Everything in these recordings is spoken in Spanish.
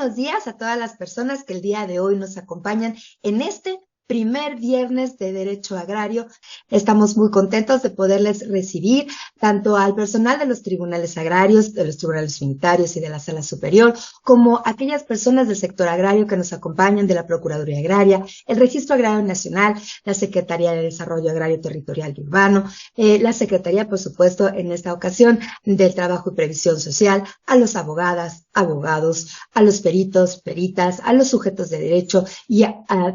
buenos días a todas las personas que el día de hoy nos acompañan en este primer viernes de Derecho Agrario. Estamos muy contentos de poderles recibir tanto al personal de los tribunales agrarios, de los tribunales unitarios y de la Sala Superior, como aquellas personas del sector agrario que nos acompañan de la Procuraduría Agraria, el Registro Agrario Nacional, la Secretaría de Desarrollo Agrario Territorial y Urbano, la Secretaría, por supuesto, en esta ocasión, del Trabajo y Previsión Social, a los abogadas, abogados, a los peritos, peritas, a los sujetos de derecho y,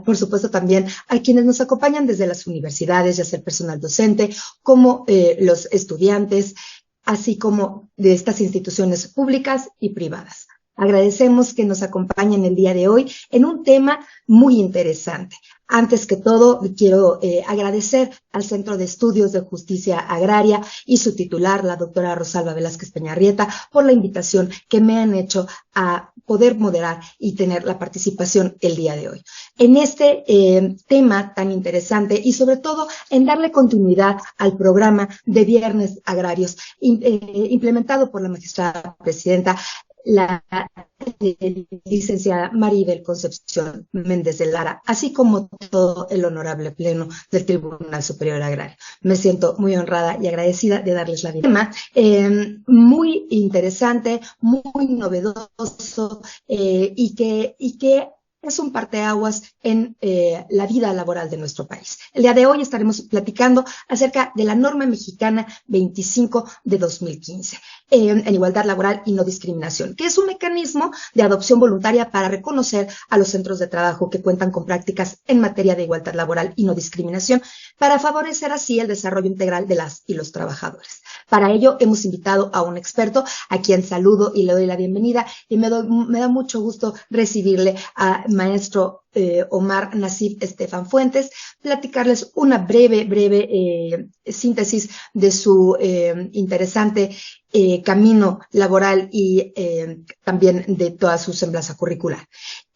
por supuesto, también a quienes nos acompañan desde las universidades, ya sea el personal docente, como los estudiantes, así como de estas instituciones públicas y privadas. Agradecemos que nos acompañen el día de hoy en un tema muy interesante. Antes que todo, quiero agradecer al Centro de Estudios de Justicia Agraria y su titular, la doctora Rosalba Velázquez Peñarrieta, por la invitación que me han hecho a poder moderar y tener la participación el día de hoy. En este tema tan interesante y sobre todo en darle continuidad al programa de Viernes Agrarios implementado por la magistrada presidenta, la licenciada Maribel Concepción Méndez de Lara, así como todo el honorable pleno del Tribunal Superior Agrario. Me siento muy honrada y agradecida de darles la bienvenida. Muy interesante, muy novedoso y que es un parteaguas en la vida laboral de nuestro país. El día de hoy estaremos platicando acerca de la norma mexicana 25 de 2015 en igualdad laboral y no discriminación, que es un mecanismo de adopción voluntaria para reconocer a los centros de trabajo que cuentan con prácticas en materia de igualdad laboral y no discriminación, para favorecer así el desarrollo integral de las y los trabajadores. Para ello hemos invitado a un experto, a quien saludo y le doy la bienvenida, y me da mucho gusto recibirle a maestro Omar Nassif Estefan Fuentes, platicarles una breve síntesis de su interesante camino laboral y también de toda su semblanza curricular.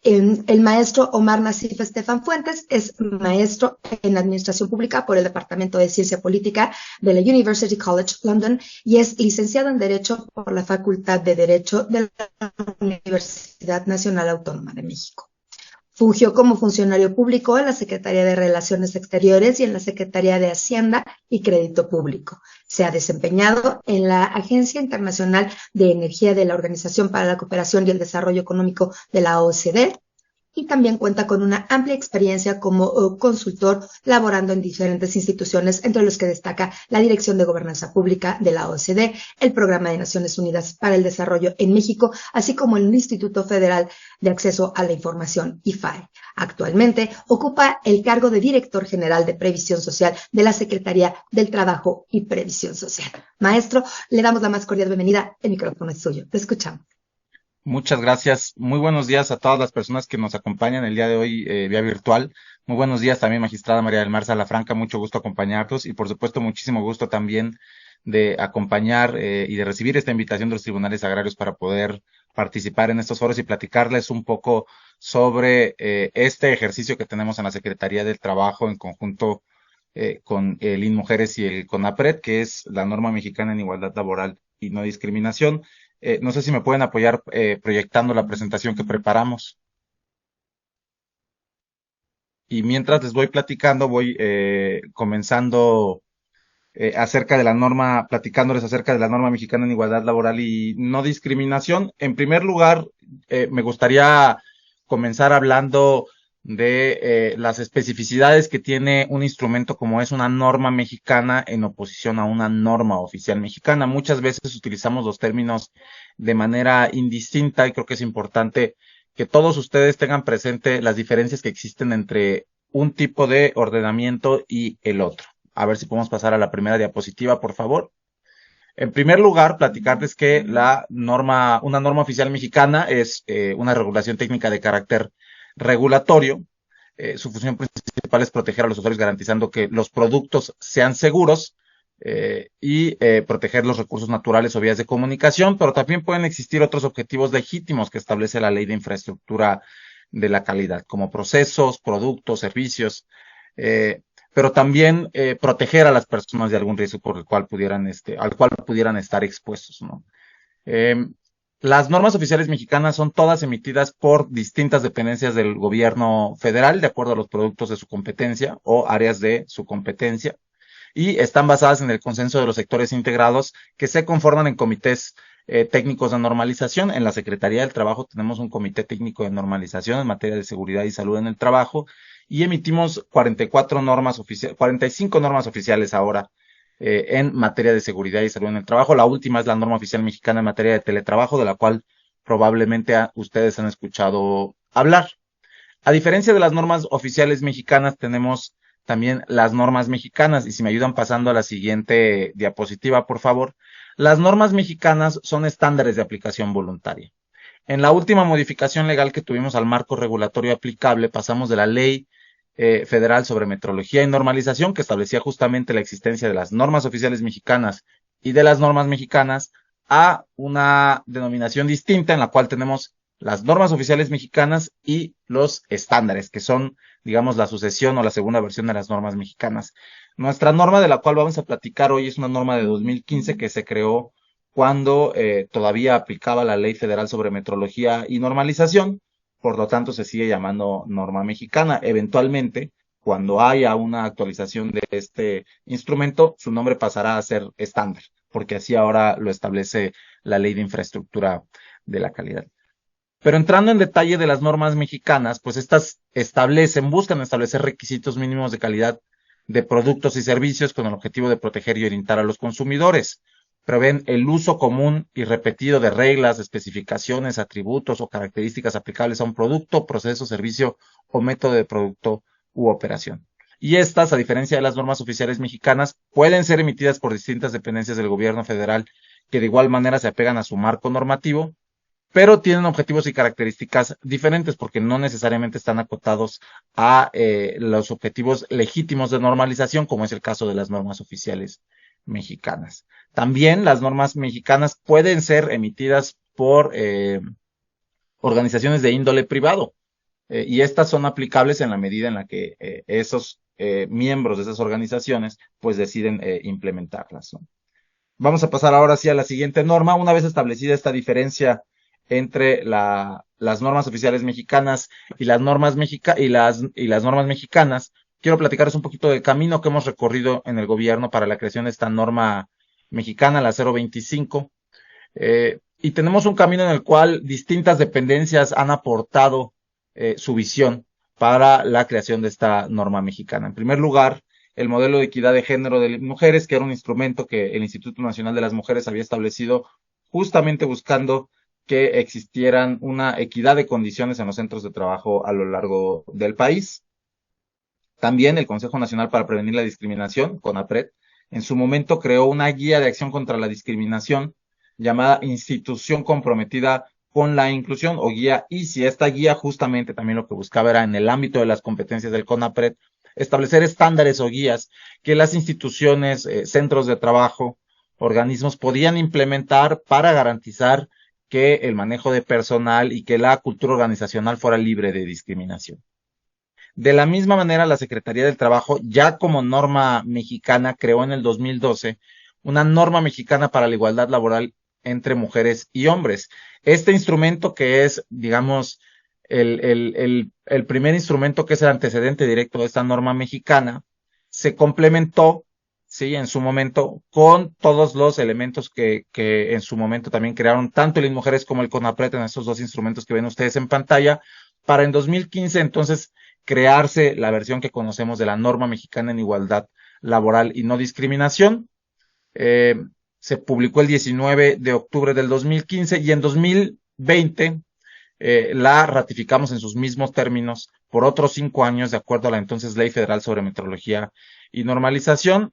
El maestro Omar Nassif Estefan Fuentes es maestro en Administración Pública por el Departamento de Ciencia Política de la University College London y es licenciado en Derecho por la Facultad de Derecho de la Universidad Nacional Autónoma de México. Fungió como funcionario público en la Secretaría de Relaciones Exteriores y en la Secretaría de Hacienda y Crédito Público. Se ha desempeñado en la Agencia Internacional de Energía de la Organización para la Cooperación y el Desarrollo Económico de la OCDE y también cuenta con una amplia experiencia como consultor laborando en diferentes instituciones, entre los que destaca la Dirección de Gobernanza Pública de la OCDE, el Programa de Naciones Unidas para el Desarrollo en México, así como el Instituto Federal de Acceso a la Información, IFAI. Actualmente ocupa el cargo de Director General de Previsión Social de la Secretaría del Trabajo y Previsión Social. Maestro, le damos la más cordial bienvenida. El micrófono es suyo. Te escuchamos. Muchas gracias. Muy buenos días a todas las personas que nos acompañan el día de hoy vía virtual. Muy buenos días también, magistrada María del Mar Salafranca. Mucho gusto acompañarlos y, por supuesto, muchísimo gusto también de acompañar y de recibir esta invitación de los tribunales agrarios para poder participar en estos foros y platicarles un poco sobre este ejercicio que tenemos en la Secretaría del Trabajo en conjunto con el INMujeres y el CONAPRED, que es la norma mexicana en igualdad laboral y no discriminación. No sé si me pueden apoyar proyectando la presentación que preparamos. Y mientras les voy platicando, voy comenzando acerca de la norma, platicándoles acerca de la norma mexicana en igualdad laboral y no discriminación. En primer lugar, me gustaría comenzar hablando de las especificidades que tiene un instrumento como es una norma mexicana en oposición a una norma oficial mexicana. Muchas veces utilizamos los términos de manera indistinta y creo que es importante que todos ustedes tengan presente las diferencias que existen entre un tipo de ordenamiento y el otro. A ver si podemos pasar a la primera diapositiva, por favor. En primer lugar, platicarles que una norma oficial mexicana es una regulación técnica de carácter regulatorio. Su función principal es proteger a los usuarios garantizando que los productos sean seguros y proteger los recursos naturales o vías de comunicación, pero también pueden existir otros objetivos legítimos que establece la Ley de Infraestructura de la Calidad, como procesos, productos, servicios. Pero también proteger a las personas de algún riesgo por el cual al cual pudieran estar expuestos, ¿no? Eh, Las normas oficiales mexicanas son todas emitidas por distintas dependencias del gobierno federal, de acuerdo a los productos de su competencia o áreas de su competencia, y están basadas en el consenso de los sectores integrados que se conforman en comités técnicos de normalización. En la Secretaría del Trabajo tenemos un comité técnico de normalización en materia de seguridad y salud en el trabajo y emitimos 45 normas oficiales ahora en materia de seguridad y salud en el trabajo. La última es la norma oficial mexicana en materia de teletrabajo, de la cual probablemente ustedes han escuchado hablar. A diferencia de las normas oficiales mexicanas, tenemos también las normas mexicanas. Y si me ayudan pasando a la siguiente diapositiva, por favor. Las normas mexicanas son estándares de aplicación voluntaria. En la última modificación legal que tuvimos al marco regulatorio aplicable, pasamos de la Ley Federal sobre Metrología y Normalización, que establecía justamente la existencia de las normas oficiales mexicanas y de las normas mexicanas, a una denominación distinta en la cual tenemos las normas oficiales mexicanas y los estándares, que son, digamos, la sucesión o la segunda versión de las normas mexicanas. Nuestra norma de la cual vamos a platicar hoy es una norma de 2015 que se creó cuando todavía aplicaba la Ley Federal sobre Metrología y Normalización, por lo tanto se sigue llamando norma mexicana. Eventualmente, cuando haya una actualización de este instrumento, su nombre pasará a ser estándar, porque así ahora lo establece la Ley de Infraestructura de la Calidad. Pero entrando en detalle de las normas mexicanas, pues estas buscan establecer requisitos mínimos de calidad de productos y servicios con el objetivo de proteger y orientar a los consumidores. Prevén el uso común y repetido de reglas, especificaciones, atributos o características aplicables a un producto, proceso, servicio o método de producto u operación. Y estas, a diferencia de las normas oficiales mexicanas, pueden ser emitidas por distintas dependencias del gobierno federal que de igual manera se apegan a su marco normativo, pero tienen objetivos y características diferentes porque no necesariamente están acotados a los objetivos legítimos de normalización, como es el caso de las normas oficiales mexicanas. También las normas mexicanas pueden ser emitidas por organizaciones de índole privado y estas son aplicables en la medida en la que esos miembros de esas organizaciones pues deciden implementarlas, ¿no? Vamos a pasar ahora sí a la siguiente norma. Una vez establecida esta diferencia entre las normas oficiales mexicanas y las normas normas mexicanas, quiero platicaros un poquito del camino que hemos recorrido en el gobierno para la creación de esta norma mexicana, la 025. Y tenemos un camino en el cual distintas dependencias han aportado su visión para la creación de esta norma mexicana. En primer lugar, el modelo de equidad de género de mujeres, que era un instrumento que el Instituto Nacional de las Mujeres había establecido justamente buscando que existieran una equidad de condiciones en los centros de trabajo a lo largo del país. También el Consejo Nacional para Prevenir la Discriminación, CONAPRED, en su momento creó una guía de acción contra la discriminación llamada Institución Comprometida con la Inclusión o guía ICI. Esta guía justamente también lo que buscaba era en el ámbito de las competencias del CONAPRED establecer estándares o guías que las instituciones, centros de trabajo, organismos podían implementar para garantizar que el manejo de personal y que la cultura organizacional fuera libre de discriminación. De la misma manera, la Secretaría del Trabajo, ya como norma mexicana, creó en el 2012 una norma mexicana para la igualdad laboral entre mujeres y hombres. Este instrumento que es, digamos, el primer instrumento que es el antecedente directo de esta norma mexicana, se complementó, sí, en su momento, con todos los elementos que en su momento también crearon tanto el INMujeres como el CONAPRED en estos dos instrumentos que ven ustedes en pantalla, para en 2015 entonces crearse la versión que conocemos de la norma mexicana en igualdad laboral y no discriminación. Se publicó el 19 de octubre del 2015 y en 2020 la ratificamos en sus mismos términos por otros 5 años de acuerdo a la entonces Ley Federal sobre Metrología y Normalización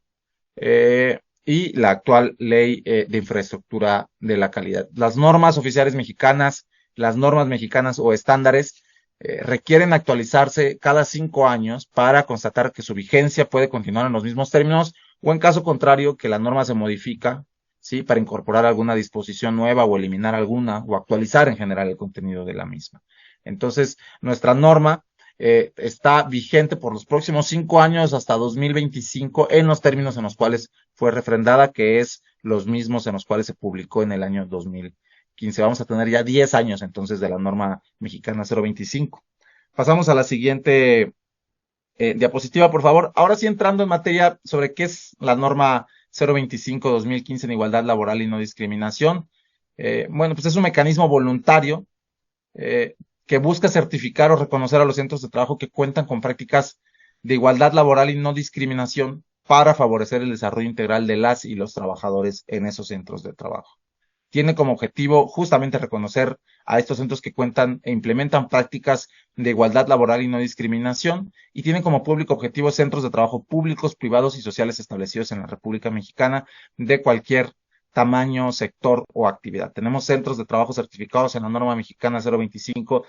y la actual Ley de Infraestructura de la Calidad. Las normas oficiales mexicanas, las normas mexicanas o estándares requieren actualizarse cada 5 años para constatar que su vigencia puede continuar en los mismos términos o en caso contrario que la norma se modifica, ¿sí? Para incorporar alguna disposición nueva o eliminar alguna o actualizar en general el contenido de la misma. Entonces, nuestra norma está vigente por los próximos 5 años hasta 2025 en los términos en los cuales fue refrendada, que es los mismos en los cuales se publicó en el año 2015. 2015. Vamos a tener ya 10 años entonces de la norma mexicana 025. Pasamos a la siguiente diapositiva, por favor. Ahora sí entrando en materia sobre qué es la norma 025-2015 en igualdad laboral y no discriminación. Bueno, pues es un mecanismo voluntario eh, que busca certificar o reconocer a los centros de trabajo que cuentan con prácticas de igualdad laboral y no discriminación para favorecer el desarrollo integral de las y los trabajadores en esos centros de trabajo. Tiene como objetivo justamente reconocer a estos centros que cuentan e implementan prácticas de igualdad laboral y no discriminación, y tienen como público objetivo centros de trabajo públicos, privados y sociales establecidos en la República Mexicana de cualquier tamaño, sector o actividad. Tenemos centros de trabajo certificados en la norma mexicana 025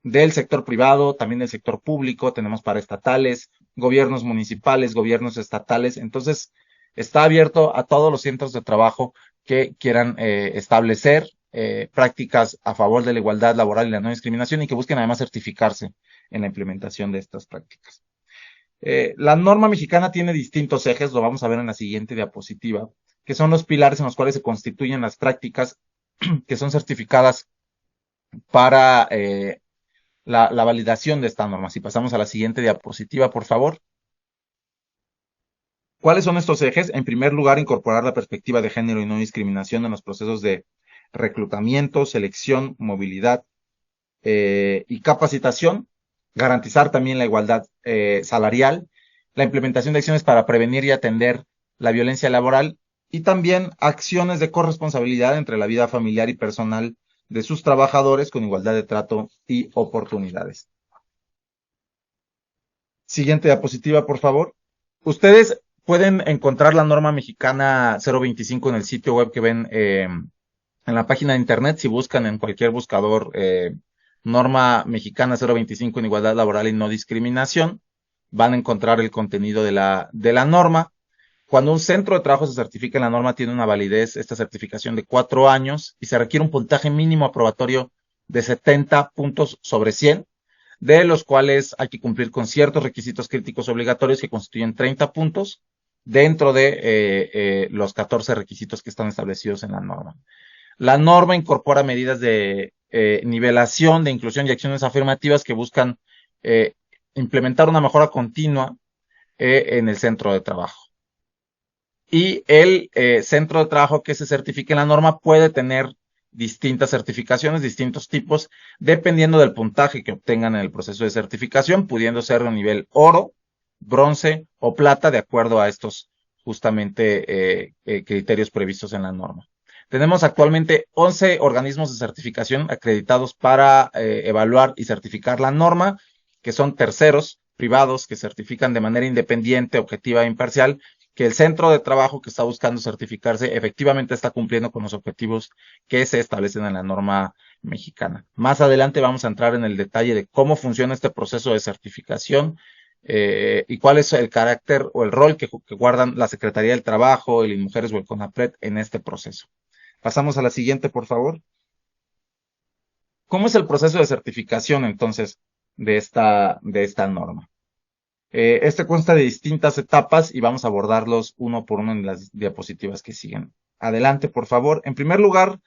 del sector privado, también del sector público, tenemos para estatales, gobiernos municipales, gobiernos estatales. Entonces, está abierto a todos los centros de trabajo que quieran establecer prácticas a favor de la igualdad laboral y la no discriminación, y que busquen además certificarse en la implementación de estas prácticas. La norma mexicana tiene distintos ejes, lo vamos a ver en la siguiente diapositiva, que son los pilares en los cuales se constituyen las prácticas que son certificadas para la validación de esta norma. Si pasamos a la siguiente diapositiva, por favor. ¿Cuáles son estos ejes? En primer lugar, incorporar la perspectiva de género y no discriminación en los procesos de reclutamiento, selección, movilidad y capacitación. Garantizar también la igualdad salarial, la implementación de acciones para prevenir y atender la violencia laboral, y también acciones de corresponsabilidad entre la vida familiar y personal de sus trabajadores con igualdad de trato y oportunidades. Siguiente diapositiva, por favor. Ustedes pueden encontrar la norma mexicana 025 en el sitio web que ven en la página de internet. Si buscan en cualquier buscador norma mexicana 025 en igualdad laboral y no discriminación, van a encontrar el contenido de la norma. Cuando un centro de trabajo se certifica en la norma, tiene una validez, esta certificación, de 4 años, y se requiere un puntaje mínimo aprobatorio de 70 puntos sobre 100, de los cuales hay que cumplir con ciertos requisitos críticos obligatorios que constituyen 30 puntos dentro de los 14 requisitos que están establecidos en la norma. La norma incorpora medidas de nivelación, de inclusión y acciones afirmativas que buscan implementar una mejora continua en el centro de trabajo. Y el centro de trabajo que se certifique en la norma puede tener distintas certificaciones, distintos tipos, dependiendo del puntaje que obtengan en el proceso de certificación, pudiendo ser de nivel oro, bronce o plata, de acuerdo a estos justamente criterios previstos en la norma. Tenemos actualmente 11 organismos de certificación acreditados para evaluar y certificar la norma, que son terceros privados que certifican de manera independiente, objetiva e imparcial que el centro de trabajo que está buscando certificarse efectivamente está cumpliendo con los objetivos que se establecen en la norma mexicana. Más adelante vamos a entrar en el detalle de cómo funciona este proceso de certificación y cuál es el carácter o el rol que guardan la Secretaría del Trabajo, el INMUJERES o el CONAPRED en este proceso. Pasamos a la siguiente, por favor. ¿Cómo es el proceso de certificación entonces de esta norma? Este consta de distintas etapas y vamos a abordarlos uno por uno en las diapositivas que siguen. Adelante, por favor. En primer lugar,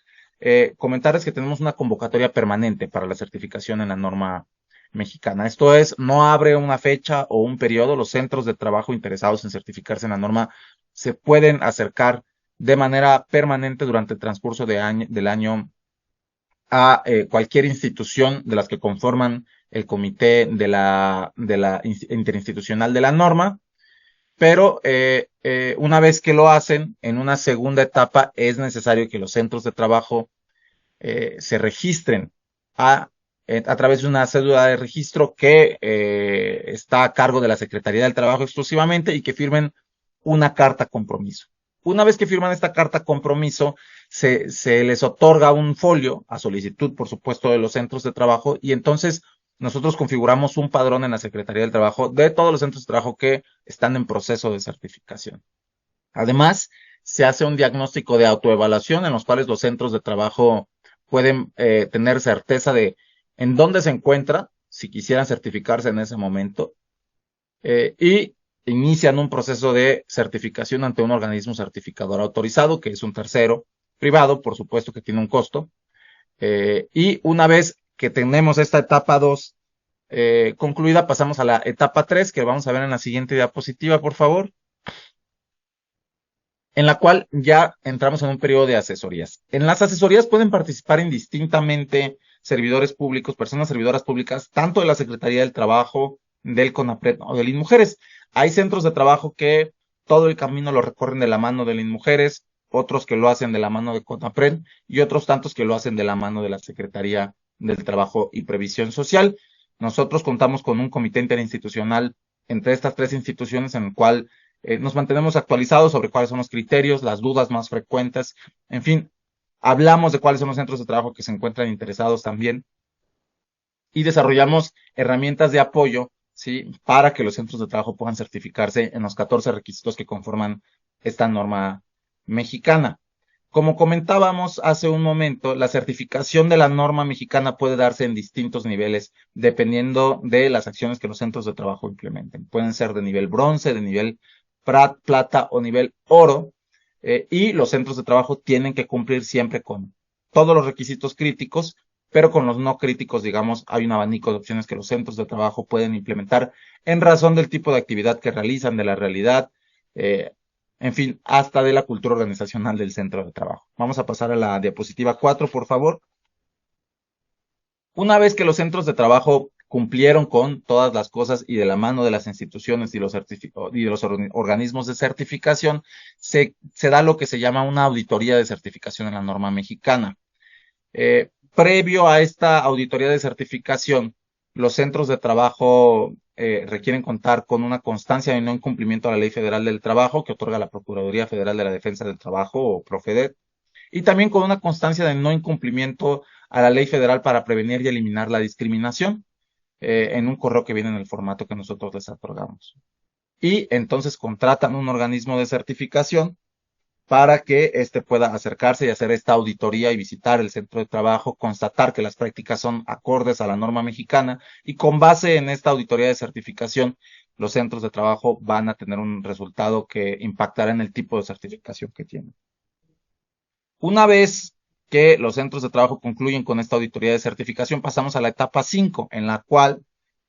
comentarles que tenemos una convocatoria permanente para la certificación en la norma mexicana. Esto es, no abre una fecha o un periodo. Los centros de trabajo interesados en certificarse en la norma se pueden acercar de manera permanente durante el transcurso del año a cualquier institución de las que conforman el comité de la interinstitucional de la norma, pero una vez que lo hacen, en una segunda etapa es necesario que los centros de trabajo se registren a través de una cédula de registro que está a cargo de la Secretaría del Trabajo exclusivamente, y que firmen una carta compromiso. Una vez que firman esta carta compromiso, se les otorga un folio a solicitud, por supuesto, de los centros de trabajo, y entonces nosotros configuramos un padrón en la Secretaría del Trabajo de todos los centros de trabajo que están en proceso de certificación. Además, se hace un diagnóstico de autoevaluación en los cuales los centros de trabajo pueden tener certeza de en dónde se encuentra, si quisieran certificarse en ese momento, y inician un proceso de certificación ante un organismo certificador autorizado, que es un tercero privado, por supuesto que tiene un costo. Y una vez que tenemos esta etapa 2 concluida, pasamos a la etapa 3, que vamos a ver en la siguiente diapositiva, por favor, en la cual ya entramos en un periodo de asesorías. En las asesorías pueden participar indistintamente servidores públicos, personas servidoras públicas, tanto de la Secretaría del Trabajo, del CONAPRED o del INMUJERES. Hay centros de trabajo que todo el camino lo recorren de la mano del INMUJERES, otros que lo hacen de la mano de CONAPRED y otros tantos que lo hacen de la mano de la Secretaría del Trabajo y Previsión Social. Nosotros contamos con un comité interinstitucional entre estas tres instituciones en el cual nos mantenemos actualizados sobre cuáles son los criterios, las dudas más frecuentes, en fin, hablamos de cuáles son los centros de trabajo que se encuentran interesados también y desarrollamos herramientas de apoyo, ¿sí? Para que los centros de trabajo puedan certificarse en los 14 requisitos que conforman esta norma mexicana. Como comentábamos hace un momento, la certificación de la norma mexicana puede darse en distintos niveles dependiendo de las acciones que los centros de trabajo implementen. Pueden ser de nivel bronce, de nivel plata o nivel oro, y los centros de trabajo tienen que cumplir siempre con todos los requisitos críticos, pero con los no críticos, digamos, hay un abanico de opciones que los centros de trabajo pueden implementar en razón del tipo de actividad que realizan, de la realidad, en fin, hasta de la cultura organizacional del centro de trabajo. Vamos a pasar a la diapositiva 4, por favor. Una vez que los centros de trabajo cumplieron con todas las cosas y de la mano de las instituciones y de los organismos de certificación, se da lo que se llama una auditoría de certificación en la norma mexicana. Previo a esta auditoría de certificación, los centros de trabajo requieren contar con una constancia de no incumplimiento a la Ley Federal del Trabajo que otorga la Procuraduría Federal de la Defensa del Trabajo o Profedet, y también con una constancia de no incumplimiento a la Ley Federal para prevenir y eliminar la discriminación en un correo que viene en el formato que nosotros les otorgamos. Y entonces contratan un organismo de certificación para que éste pueda acercarse y hacer esta auditoría y visitar el centro de trabajo, constatar que las prácticas son acordes a la norma mexicana y con base en esta auditoría de certificación, los centros de trabajo van a tener un resultado que impactará en el tipo de certificación que tienen. Una vez que los centros de trabajo concluyen con esta auditoría de certificación, pasamos a la etapa 5, en la cual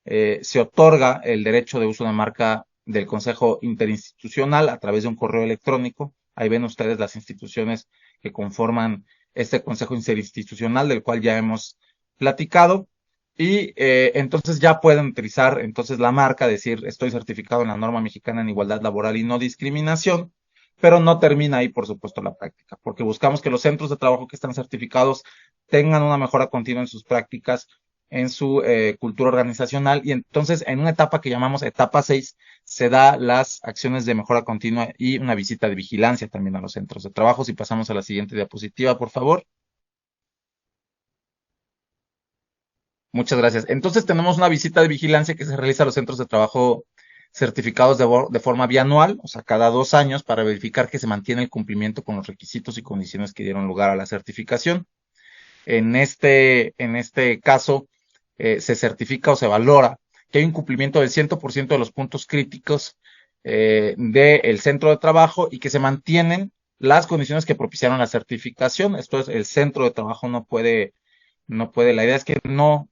se otorga el derecho de uso de marca del Consejo Interinstitucional a través de un correo electrónico. Ahí ven ustedes las instituciones que conforman este Consejo Interinstitucional, del cual ya hemos platicado. Y entonces ya pueden utilizar entonces la marca, decir estoy certificado en la norma mexicana en igualdad laboral y no discriminación, pero no termina ahí, por supuesto, la práctica, porque buscamos que los centros de trabajo que están certificados tengan una mejora continua en sus prácticas, en su cultura organizacional, y entonces en una etapa que llamamos etapa 6 se da las acciones de mejora continua y una visita de vigilancia también a los centros de trabajo. Si pasamos a la siguiente diapositiva, por favor. Muchas gracias. Entonces tenemos una visita de vigilancia que se realiza a los centros de trabajo certificados de forma bianual, o sea, cada 2 años, para verificar que se mantiene el cumplimiento con los requisitos y condiciones que dieron lugar a la certificación. En este caso, se certifica o se valora que hay un cumplimiento del 100% de los puntos críticos del centro de trabajo y que se mantienen las condiciones que propiciaron la certificación. Esto es, el centro de trabajo no puede, la idea es que no,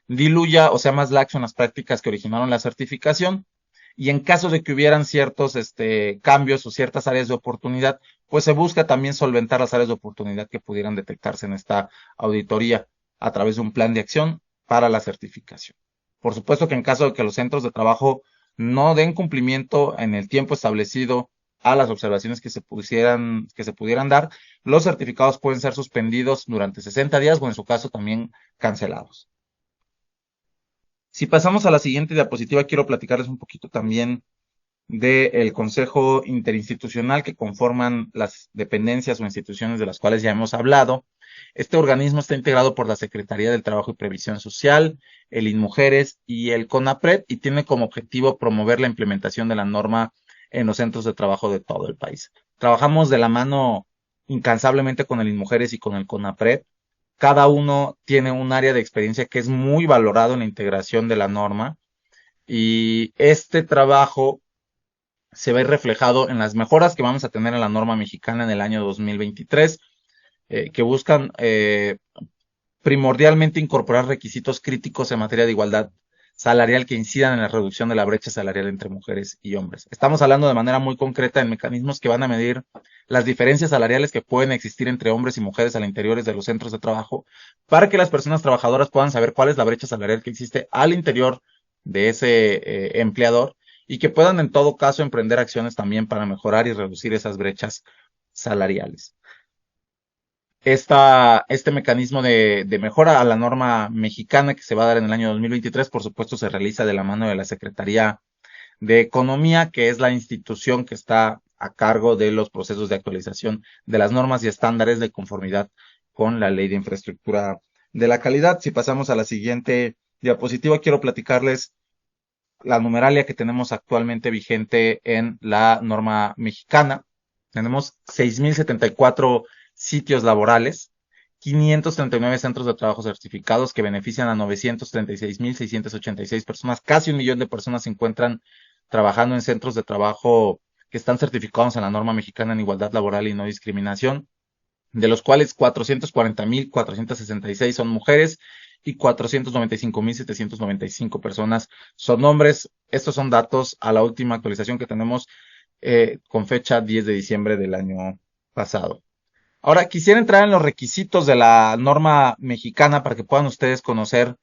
diluya o sea más laxo en las prácticas que originaron la certificación, y en caso de que hubieran ciertos cambios o ciertas áreas de oportunidad, pues se busca también solventar las áreas de oportunidad que pudieran detectarse en esta auditoría a través de un plan de acción para la certificación. Por supuesto que en caso de que los centros de trabajo no den cumplimiento en el tiempo establecido a las observaciones que se pudieran dar, los certificados pueden ser suspendidos durante 60 días o en su caso también cancelados. Si pasamos a la siguiente diapositiva, quiero platicarles un poquito también del Consejo Interinstitucional que conforman las dependencias o instituciones de las cuales ya hemos hablado. Este organismo está integrado por la Secretaría del Trabajo y Previsión Social, el INMUJERES y el CONAPRED, y tiene como objetivo promover la implementación de la norma en los centros de trabajo de todo el país. Trabajamos de la mano incansablemente con el INMUJERES y con el CONAPRED. Cada uno tiene un área de experiencia que es muy valorado en la integración de la norma, y este trabajo se ve reflejado en las mejoras que vamos a tener en la norma mexicana en el año 2023, que buscan primordialmente incorporar requisitos críticos en materia de igualdad salarial que incidan en la reducción de la brecha salarial entre mujeres y hombres. Estamos hablando de manera muy concreta en mecanismos que van a medir las diferencias salariales que pueden existir entre hombres y mujeres al interior de los centros de trabajo para que las personas trabajadoras puedan saber cuál es la brecha salarial que existe al interior de ese empleador y que puedan en todo caso emprender acciones también para mejorar y reducir esas brechas salariales. Este mecanismo de mejora a la norma mexicana que se va a dar en el año 2023, por supuesto, se realiza de la mano de la Secretaría de Economía, que es la institución que está a cargo de los procesos de actualización de las normas y estándares de conformidad con la Ley de Infraestructura de la Calidad. Si pasamos a la siguiente diapositiva, quiero platicarles la numeralia que tenemos actualmente vigente en la norma mexicana. Tenemos 6,074 sitios laborales, 539 centros de trabajo certificados que benefician a 936,686 personas. Casi 1 millón de personas se encuentran trabajando en centros de trabajo que están certificados en la norma mexicana en igualdad laboral y no discriminación, de los cuales 440,466 son mujeres y 495,795 personas son hombres. Estos son datos a la última actualización que tenemos con fecha 10 de diciembre del año pasado. Ahora, quisiera entrar en los requisitos de la norma mexicana para que puedan ustedes conocer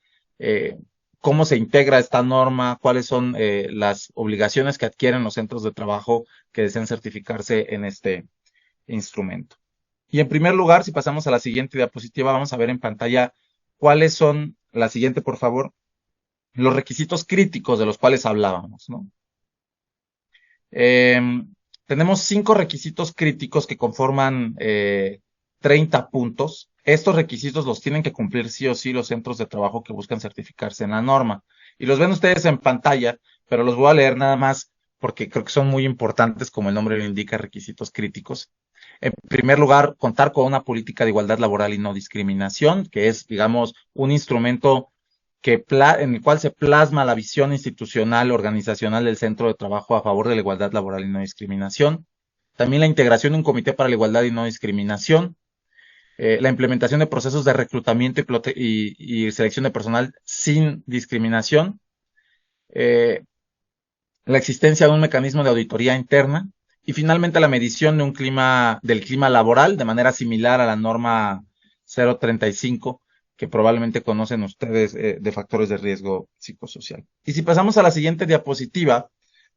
cómo se integra esta norma, cuáles son las obligaciones que adquieren los centros de trabajo que desean certificarse en este instrumento. Y en primer lugar, si pasamos a la siguiente diapositiva, vamos a ver en pantalla cuáles son, la siguiente por favor, los requisitos críticos de los cuales hablábamos, ¿no? Tenemos 5 requisitos críticos que conforman 30 puntos. Estos requisitos los tienen que cumplir sí o sí los centros de trabajo que buscan certificarse en la norma. Y los ven ustedes en pantalla, pero los voy a leer nada más porque creo que son muy importantes, como el nombre lo indica, requisitos críticos. En primer lugar, contar con una política de igualdad laboral y no discriminación, que es, digamos, un instrumento en el cual se plasma la visión institucional, organizacional del centro de trabajo a favor de la igualdad laboral y no discriminación. También la integración de un comité para la igualdad y no discriminación. La implementación de procesos de reclutamiento y selección de personal sin discriminación. La existencia de un mecanismo de auditoría interna. Y finalmente la medición del clima laboral de manera similar a la norma 035 que probablemente conocen ustedes de factores de riesgo psicosocial. Y si pasamos a la siguiente diapositiva,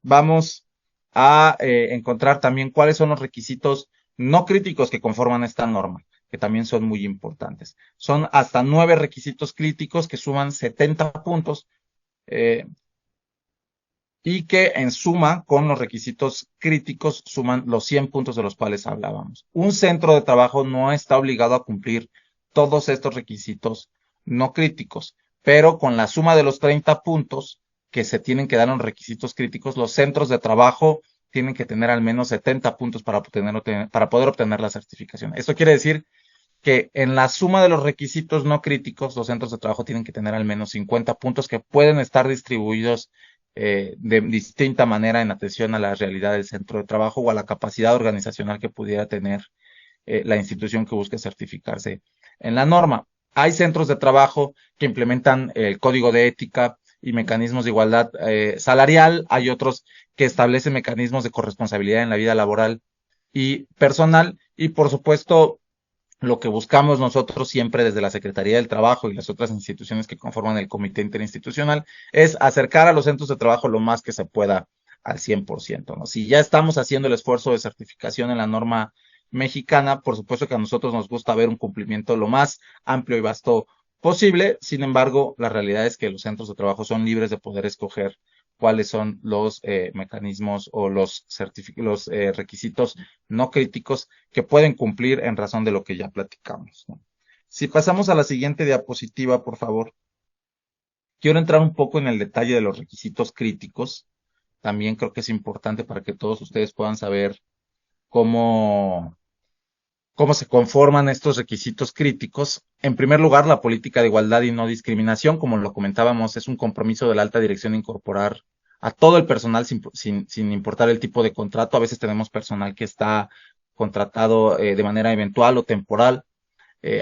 vamos a encontrar también cuáles son los requisitos no críticos que conforman esta norma, que también son muy importantes. Son hasta 9 requisitos críticos que suman 70 puntos y que en suma con los requisitos críticos suman los 100 puntos de los cuales hablábamos. Un centro de trabajo no está obligado a cumplir todos estos requisitos no críticos, pero con la suma de los 30 puntos que se tienen que dar en requisitos críticos, los centros de trabajo tienen que tener al menos 70 puntos para poder obtener la certificación. Esto quiere decir que en la suma de los requisitos no críticos, los centros de trabajo tienen que tener al menos 50 puntos que pueden estar distribuidos de distinta manera en atención a la realidad del centro de trabajo o a la capacidad organizacional que pudiera tener la institución que busque certificarse en la norma. Hay centros de trabajo que implementan el código de ética y mecanismos de igualdad salarial. Hay otros que establecen mecanismos de corresponsabilidad en la vida laboral y personal. Y por supuesto, lo que buscamos nosotros siempre desde la Secretaría del Trabajo y las otras instituciones que conforman el Comité Interinstitucional es acercar a los centros de trabajo lo más que se pueda al 100%, ¿no? Si ya estamos haciendo el esfuerzo de certificación en la norma mexicana, por supuesto que a nosotros nos gusta ver un cumplimiento lo más amplio y vasto posible. Sin embargo, la realidad es que los centros de trabajo son libres de poder escoger cuáles son los mecanismos o los requisitos no críticos que pueden cumplir en razón de lo que ya platicamos, ¿no? Si pasamos a la siguiente diapositiva, por favor. Quiero entrar un poco en el detalle de los requisitos críticos. También creo que es importante para que todos ustedes puedan saber cómo se conforman estos requisitos críticos. En primer lugar, la política de igualdad y no discriminación, como lo comentábamos, es un compromiso de la alta dirección incorporar a todo el personal sin importar el tipo de contrato. A veces tenemos personal que está contratado de manera eventual o temporal.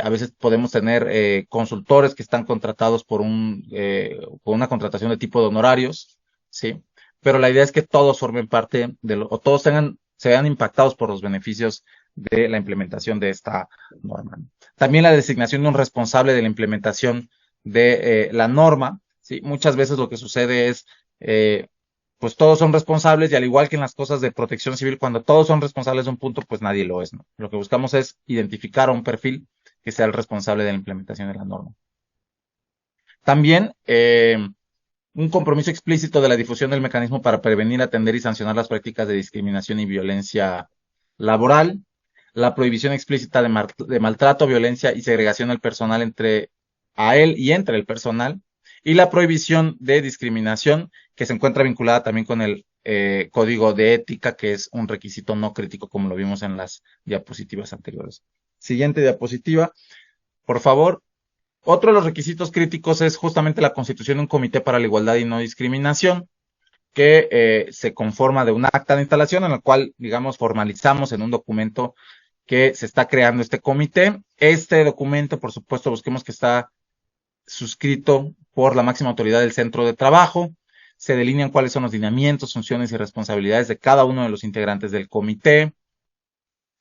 A veces podemos tener consultores que están contratados por una contratación de tipo de honorarios, ¿sí? Pero la idea es que todos formen parte o todos se vean impactados por los beneficios de la implementación de esta norma. También la designación de un responsable de la implementación de la norma, ¿sí? Muchas veces lo que sucede es, pues todos son responsables y al igual que en las cosas de protección civil, cuando todos son responsables de un punto, pues nadie lo es, ¿no? Lo que buscamos es identificar a un perfil que sea el responsable de la implementación de la norma. También un compromiso explícito de la difusión del mecanismo para prevenir, atender y sancionar las prácticas de discriminación y violencia laboral, la prohibición explícita de maltrato, violencia y segregación del personal entre él y entre el personal, y la prohibición de discriminación que se encuentra vinculada también con el código de ética, que es un requisito no crítico, como lo vimos en las diapositivas anteriores. Siguiente diapositiva, por favor. Otro de los requisitos críticos es justamente la constitución de un comité para la igualdad y no discriminación, que se conforma de un acta de instalación en la cual, digamos, formalizamos en un documento que se está creando este comité. Este documento, por supuesto, busquemos que está suscrito por la máxima autoridad del centro de trabajo. Se delinean cuáles son los lineamientos, funciones y responsabilidades de cada uno de los integrantes del comité.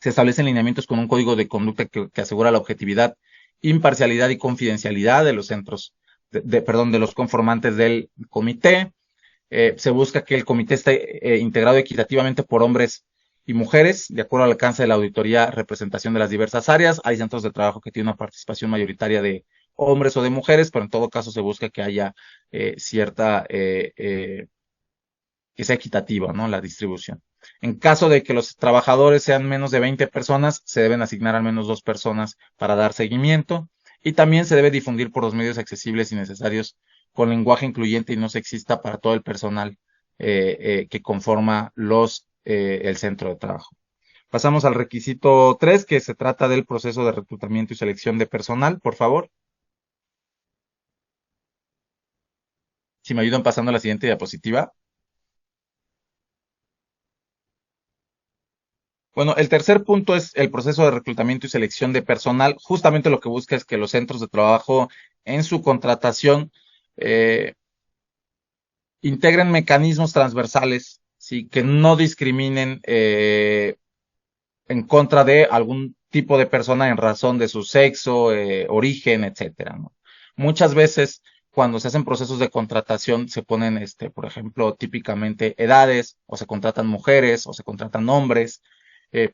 Se establecen lineamientos con un código de conducta que asegura la objetividad, imparcialidad y confidencialidad de los centros, de los conformantes del comité. Se busca que el comité esté integrado equitativamente por hombres y mujeres, de acuerdo al alcance de la auditoría, representación de las diversas áreas. Hay centros de trabajo que tienen una participación mayoritaria de hombres o de mujeres, pero en todo caso se busca que haya cierta, que sea equitativa, ¿no? La distribución. En caso de que los trabajadores sean menos de 20 personas, se deben asignar al menos 2 personas para dar seguimiento, y también se debe difundir por los medios accesibles y necesarios con lenguaje incluyente y no sexista para todo el personal que conforma el centro de trabajo. Pasamos al requisito 3, que se trata del proceso de reclutamiento y selección de personal, por favor. Si me ayudan pasando a la siguiente diapositiva. Bueno, el tercer punto es el proceso de reclutamiento y selección de personal. Justamente lo que busca es que los centros de trabajo en su contratación eh, integren mecanismos transversales, ¿sí? Que no discriminen en contra de algún tipo de persona en razón de su sexo, origen, etcétera, ¿no? Muchas veces cuando se hacen procesos de contratación se ponen, por ejemplo, típicamente edades, o se contratan mujeres, o se contratan hombres, eh,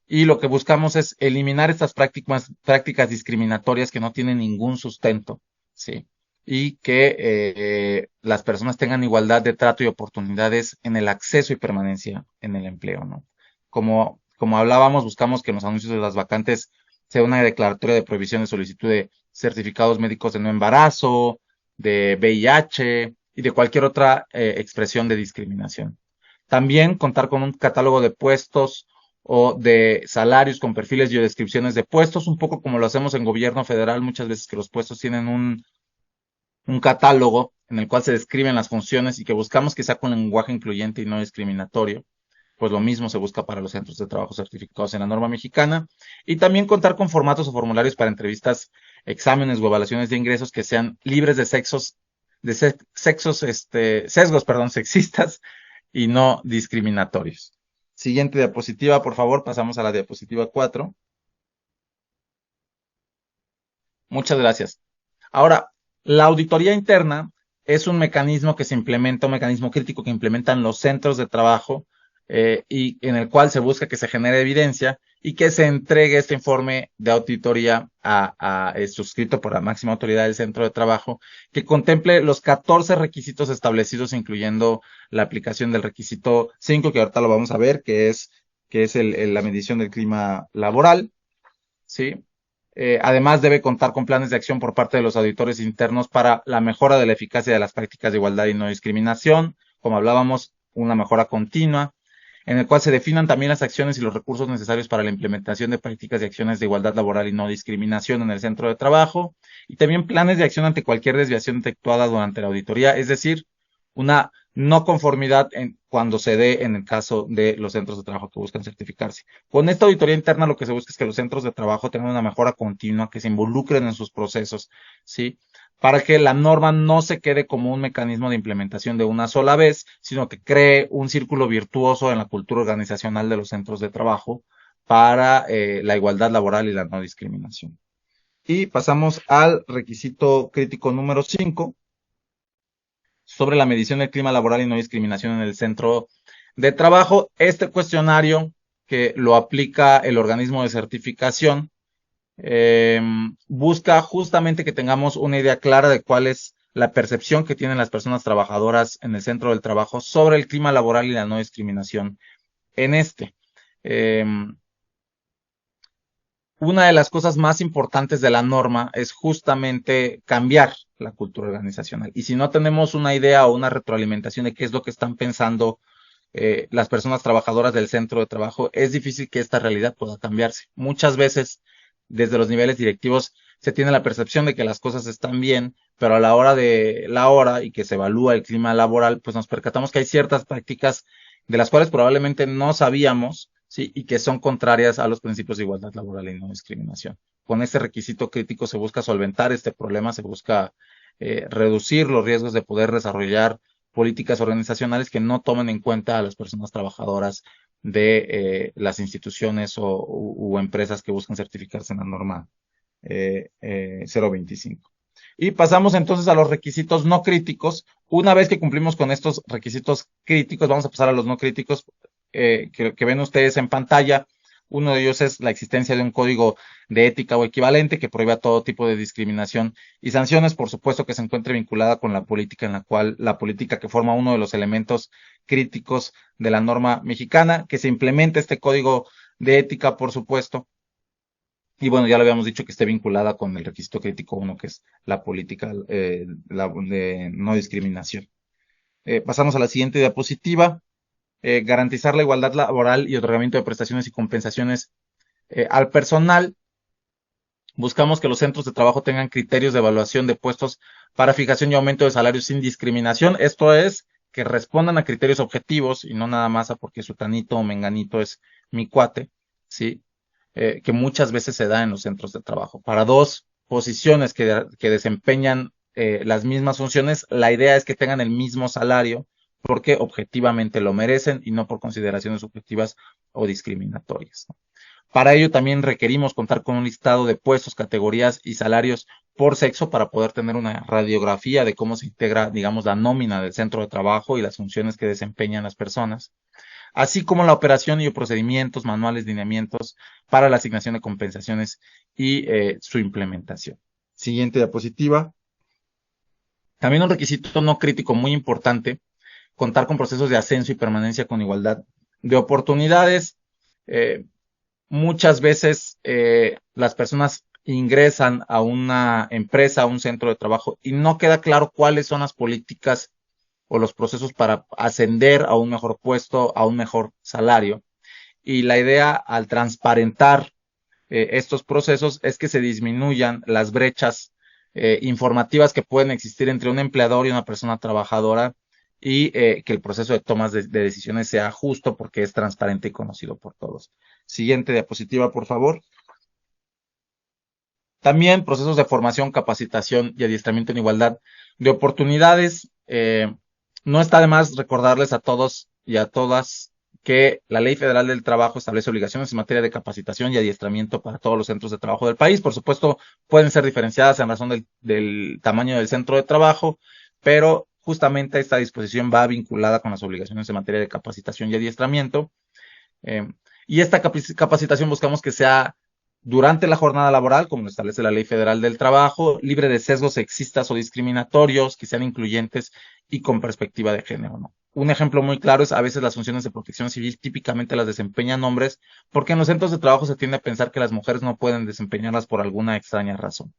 y lo que buscamos es eliminar estas prácticas discriminatorias que no tienen ningún sustento, ¿sí? Y que las personas tengan igualdad de trato y oportunidades en el acceso y permanencia en el empleo, ¿no? Como hablábamos, buscamos que en los anuncios de las vacantes sea una declaratoria de prohibición de solicitud de certificados médicos de no embarazo, de VIH y de cualquier otra expresión de discriminación. También contar con un catálogo de puestos o de salarios con perfiles y descripciones de puestos, un poco como lo hacemos en gobierno federal, muchas veces que los puestos tienen un catálogo en el cual se describen las funciones y que buscamos que sea con lenguaje incluyente y no discriminatorio. Pues lo mismo se busca para los centros de trabajo certificados en la norma mexicana. Y también contar con formatos o formularios para entrevistas, exámenes o evaluaciones de ingresos que sean libres de sesgos, sexistas y no discriminatorios. Siguiente diapositiva, por favor, pasamos a la diapositiva 4. Muchas gracias. Ahora, la auditoría interna es un mecanismo que se implementa, un mecanismo crítico que implementan los centros de trabajo y en el cual se busca que se genere evidencia y que se entregue este informe de auditoría suscrito por la máxima autoridad del centro de trabajo, que contemple los 14 requisitos establecidos, incluyendo la aplicación del requisito 5, que ahorita lo vamos a ver, que es la medición del clima laboral, ¿sí? Además, debe contar con planes de acción por parte de los auditores internos para la mejora de la eficacia de las prácticas de igualdad y no discriminación, como hablábamos, una mejora continua, en el cual se definan también las acciones y los recursos necesarios para la implementación de prácticas y acciones de igualdad laboral y no discriminación en el centro de trabajo, y también planes de acción ante cualquier desviación detectada durante la auditoría, es decir, una no conformidad cuando se dé en el caso de los centros de trabajo que buscan certificarse. Con esta auditoría interna lo que se busca es que los centros de trabajo tengan una mejora continua, que se involucren en sus procesos, ¿sí? Para que la norma no se quede como un mecanismo de implementación de una sola vez, sino que cree un círculo virtuoso en la cultura organizacional de los centros de trabajo para la igualdad laboral y la no discriminación. Y pasamos al requisito crítico número 5 sobre la medición del clima laboral y no discriminación en el centro de trabajo. Este cuestionario que lo aplica el organismo de certificación busca justamente que tengamos una idea clara de cuál es la percepción que tienen las personas trabajadoras en el centro del trabajo sobre el clima laboral y la no discriminación en este. Eh, una de las cosas más importantes de la norma es justamente cambiar la cultura organizacional. Y si no tenemos una idea o una retroalimentación de qué es lo que están pensando las personas trabajadoras del centro de trabajo, es difícil que esta realidad pueda cambiarse. Muchas veces, desde los niveles directivos, se tiene la percepción de que las cosas están bien, pero a la hora de la hora y que se evalúa el clima laboral, pues nos percatamos que hay ciertas prácticas de las cuales probablemente no sabíamos, ¿sí? Y que son contrarias a los principios de igualdad laboral y no discriminación. Con este requisito crítico se busca solventar este problema, se busca reducir los riesgos de poder desarrollar políticas organizacionales que no tomen en cuenta a las personas trabajadoras de las instituciones o empresas que buscan certificarse en la norma 025. Y pasamos entonces a los requisitos no críticos. Una vez que cumplimos con estos requisitos críticos, vamos a pasar a los no críticos que ven ustedes en pantalla. Uno de ellos es la existencia de un código de ética o equivalente que prohíba todo tipo de discriminación y sanciones, por supuesto que se encuentre vinculada con la política en la cual, la política que forma uno de los elementos críticos de la norma mexicana, que se implemente este código de ética, por supuesto. Y bueno, ya lo habíamos dicho que esté vinculada con el requisito crítico uno, que es la política de no discriminación. Pasamos a la siguiente diapositiva. Garantizar la igualdad laboral y otorgamiento de prestaciones y compensaciones al personal. Buscamos que los centros de trabajo tengan criterios de evaluación de puestos para fijación y aumento de salarios sin discriminación. Esto es, que respondan a criterios objetivos y no nada más a porque su tanito o menganito es mi cuate, ¿sí? Que muchas veces se da en los centros de trabajo. Para dos posiciones que desempeñan las mismas funciones, la idea es que tengan el mismo salario porque objetivamente lo merecen y no por consideraciones subjetivas o discriminatorias. Para ello también requerimos contar con un listado de puestos, categorías y salarios por sexo para poder tener una radiografía de cómo se integra, digamos, la nómina del centro de trabajo y las funciones que desempeñan las personas, así como la operación y procedimientos, manuales, lineamientos para la asignación de compensaciones y su implementación. Siguiente diapositiva. También un requisito no crítico muy importante, contar con procesos de ascenso y permanencia con igualdad de oportunidades. Muchas veces las personas ingresan a una empresa, a un centro de trabajo y no queda claro cuáles son las políticas o los procesos para ascender a un mejor puesto, a un mejor salario. Y la idea al transparentar estos procesos es que se disminuyan las brechas informativas que pueden existir entre un empleador y una persona trabajadora y que el proceso de tomas de decisiones sea justo porque es transparente y conocido por todos. Siguiente diapositiva, por favor. También procesos de formación, capacitación y adiestramiento en igualdad de oportunidades. No está de más recordarles a todos y a todas que la Ley Federal del Trabajo establece obligaciones en materia de capacitación y adiestramiento para todos los centros de trabajo del país. Por supuesto, pueden ser diferenciadas en razón del tamaño del centro de trabajo, pero justamente esta disposición va vinculada con las obligaciones en materia de capacitación y adiestramiento. Y esta capacitación buscamos que sea durante la jornada laboral, como lo establece la Ley Federal del Trabajo, libre de sesgos sexistas o discriminatorios, que sean incluyentes y con perspectiva de género, ¿no? Un ejemplo muy claro es a veces las funciones de protección civil típicamente las desempeñan hombres, porque en los centros de trabajo se tiende a pensar que las mujeres no pueden desempeñarlas por alguna extraña razón.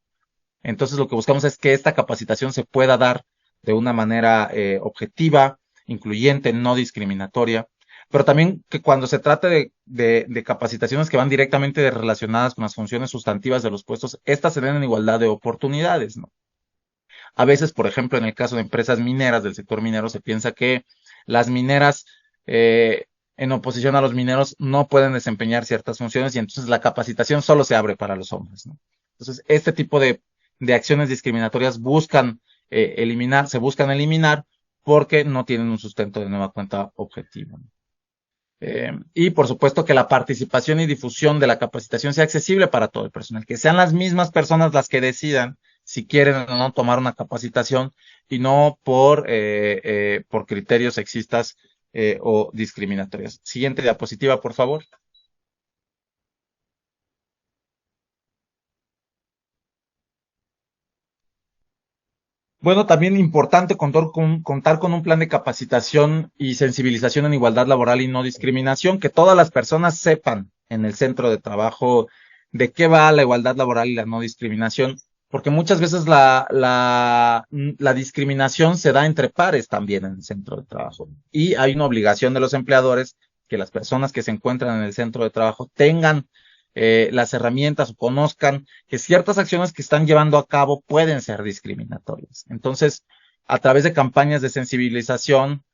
Entonces lo que buscamos es que esta capacitación se pueda dar de una manera objetiva, incluyente, no discriminatoria, pero también que cuando se trate de capacitaciones que van directamente relacionadas con las funciones sustantivas de los puestos, estas se den en igualdad de oportunidades, ¿no? A veces, por ejemplo, en el caso de empresas mineras del sector minero, se piensa que las mineras, en oposición a los mineros, no pueden desempeñar ciertas funciones y entonces la capacitación solo se abre para los hombres, ¿no? Entonces, este tipo de acciones discriminatorias se buscan eliminar porque no tienen un sustento de nueva cuenta objetivo. Y por supuesto que la participación y difusión de la capacitación sea accesible para todo el personal, que sean las mismas personas las que decidan si quieren o no tomar una capacitación y no por criterios sexistas o discriminatorios. Siguiente diapositiva, por favor. Bueno, también importante contar con un plan de capacitación y sensibilización en igualdad laboral y no discriminación, que todas las personas sepan en el centro de trabajo de qué va la igualdad laboral y la no discriminación, porque muchas veces la discriminación se da entre pares también en el centro de trabajo. Y hay una obligación de los empleadores que las personas que se encuentran en el centro de trabajo tengan las herramientas o conozcan que ciertas acciones que están llevando a cabo pueden ser discriminatorias. Entonces, a través de campañas de sensibilización,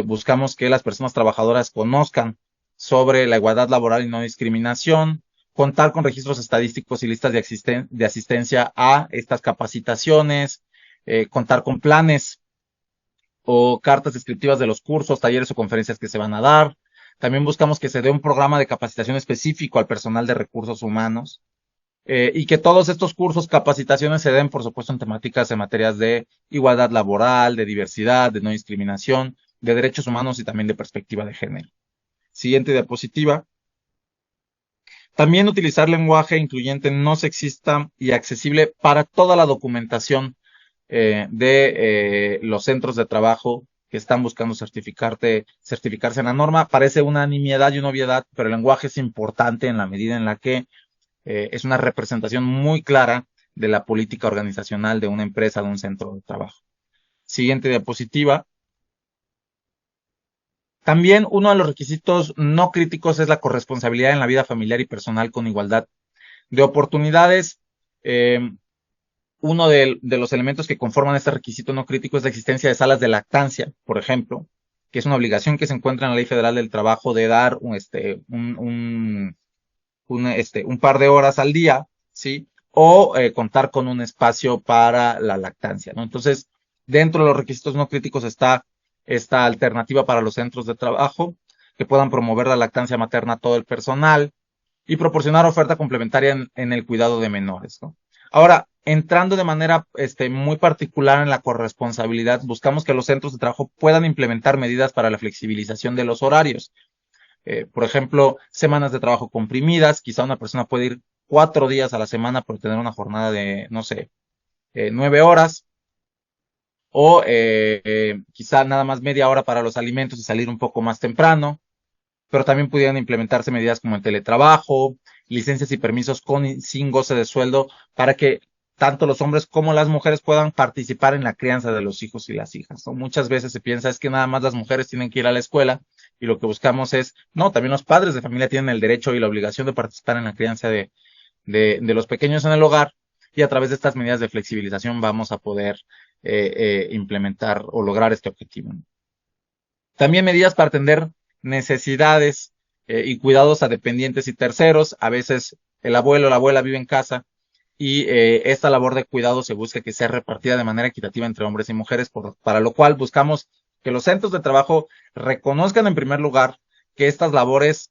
buscamos que las personas trabajadoras conozcan sobre la igualdad laboral y no discriminación, contar con registros estadísticos y listas de asistencia a estas capacitaciones, contar con planes o cartas descriptivas de los cursos, talleres o conferencias que se van a dar. También buscamos que se dé un programa de capacitación específico al personal de recursos humanos y que todos estos cursos, capacitaciones se den, por supuesto, en temáticas en materias de igualdad laboral, de diversidad, de no discriminación, de derechos humanos y también de perspectiva de género. Siguiente diapositiva. También utilizar lenguaje incluyente no sexista y accesible para toda la documentación de los centros de trabajo que están buscando certificarse en la norma. Parece una nimiedad y una obviedad, pero el lenguaje es importante en la medida en la que es una representación muy clara de la política organizacional de una empresa, de un centro de trabajo. Siguiente diapositiva. También uno de los requisitos no críticos es la corresponsabilidad en la vida familiar y personal con igualdad de oportunidades. Uno de los elementos que conforman este requisito no crítico es la existencia de salas de lactancia, por ejemplo, que es una obligación que se encuentra en la Ley Federal del Trabajo de dar un par de horas al día, ¿sí? O contar con un espacio para la lactancia, ¿no? Entonces, dentro de los requisitos no críticos está esta alternativa para los centros de trabajo que puedan promover la lactancia materna a todo el personal y proporcionar oferta complementaria en el cuidado de menores, ¿no? Ahora, entrando de manera muy particular en la corresponsabilidad, buscamos que los centros de trabajo puedan implementar medidas para la flexibilización de los horarios. Por ejemplo, semanas de trabajo comprimidas, quizá una persona puede ir 4 días a la semana por tener una jornada de, no sé, 9 horas, o quizá nada más media hora para los alimentos y salir un poco más temprano, pero también pudieran implementarse medidas como el teletrabajo, licencias y permisos con y sin goce de sueldo para que tanto los hombres como las mujeres puedan participar en la crianza de los hijos y las hijas, ¿no? Muchas veces se piensa es que nada más las mujeres tienen que ir a la escuela y lo que buscamos es, no, también los padres de familia tienen el derecho y la obligación de participar en la crianza de los pequeños en el hogar y a través de estas medidas de flexibilización vamos a poder implementar o lograr este objetivo. También medidas para atender necesidades y cuidados a dependientes y terceros. A veces el abuelo o la abuela vive en casa y esta labor de cuidado se busca que sea repartida de manera equitativa entre hombres y mujeres, para lo cual buscamos que los centros de trabajo reconozcan en primer lugar que estas labores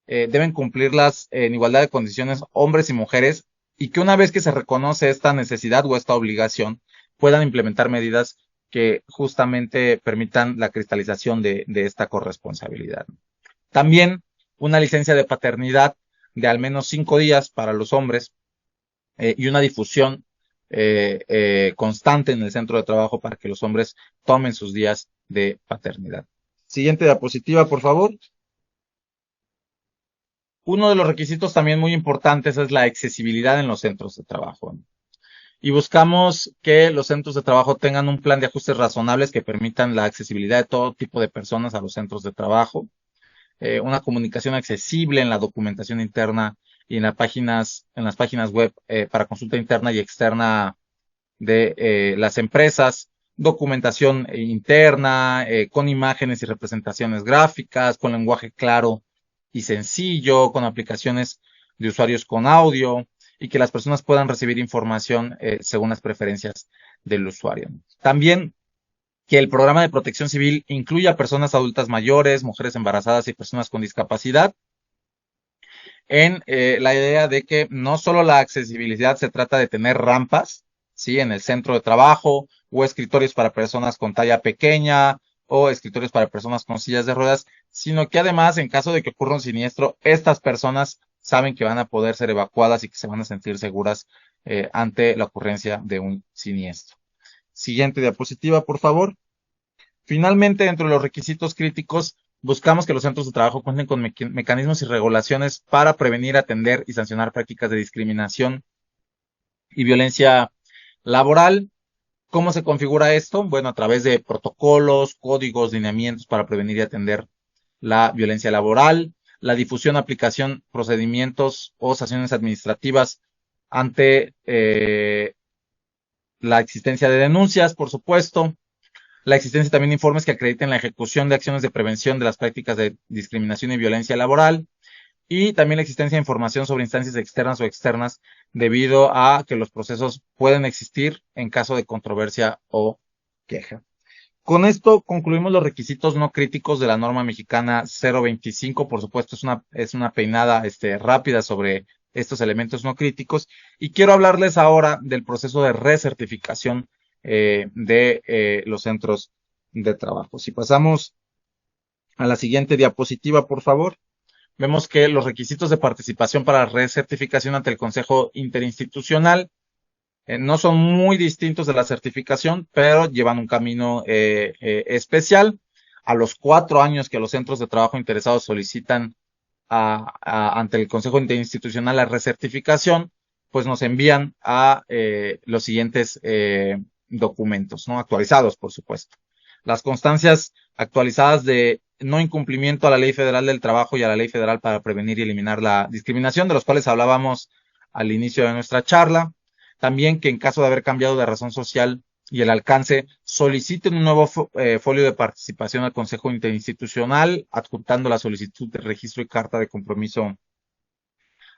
deben cumplirlas en igualdad de condiciones hombres y mujeres y que una vez que se reconoce esta necesidad o esta obligación, puedan implementar medidas que justamente permitan la cristalización de esta corresponsabilidad. También una licencia de paternidad de al menos 5 días para los hombres y una difusión constante en el centro de trabajo para que los hombres tomen sus días de paternidad. Siguiente diapositiva, por favor. Uno de los requisitos también muy importantes es la accesibilidad en los centros de trabajo. Y buscamos que los centros de trabajo tengan un plan de ajustes razonables que permitan la accesibilidad de todo tipo de personas a los centros de trabajo, una comunicación accesible en la documentación interna y en las páginas web para consulta interna y externa de las empresas, documentación interna, con imágenes y representaciones gráficas, con lenguaje claro y sencillo, con aplicaciones de usuarios con audio y que las personas puedan recibir información según las preferencias del usuario. También que el programa de protección civil incluya a personas adultas mayores, mujeres embarazadas y personas con discapacidad, en la idea de que no solo la accesibilidad se trata de tener rampas, ¿sí? En el centro de trabajo, o escritorios para personas con talla pequeña, o escritorios para personas con sillas de ruedas, sino que además, en caso de que ocurra un siniestro, estas personas saben que van a poder ser evacuadas y que se van a sentir seguras ante la ocurrencia de un siniestro. Siguiente diapositiva, por favor. Finalmente, dentro de los requisitos críticos, buscamos que los centros de trabajo cuenten con mecanismos y regulaciones para prevenir, atender y sancionar prácticas de discriminación y violencia laboral. ¿Cómo se configura esto? Bueno, a través de protocolos, códigos, lineamientos para prevenir y atender la violencia laboral, la difusión, aplicación, procedimientos o sanciones administrativas ante la existencia de denuncias, por supuesto, la existencia también de informes que acrediten la ejecución de acciones de prevención de las prácticas de discriminación y violencia laboral, y también la existencia de información sobre instancias externas o externas debido a que los procesos pueden existir en caso de controversia o queja. Con esto concluimos los requisitos no críticos de la norma mexicana 025. Por supuesto, es una peinada rápida sobre estos elementos no críticos. Y quiero hablarles ahora del proceso de recertificación de los centros de trabajo. Si pasamos a la siguiente diapositiva, por favor. Vemos que los requisitos de participación para recertificación ante el Consejo Interinstitucional no son muy distintos de la certificación, pero llevan un camino especial. A los 4 años que los centros de trabajo interesados solicitan ante el Consejo Interinstitucional la recertificación, pues nos envían a los siguientes documentos, ¿no? Actualizados, por supuesto. Las constancias actualizadas de no incumplimiento a la Ley Federal del Trabajo y a la Ley Federal para prevenir y eliminar la discriminación, de los cuales hablábamos al inicio de nuestra charla. También que en caso de haber cambiado de razón social y el alcance, soliciten un nuevo folio de participación al Consejo Interinstitucional, adjuntando la solicitud de registro y carta de compromiso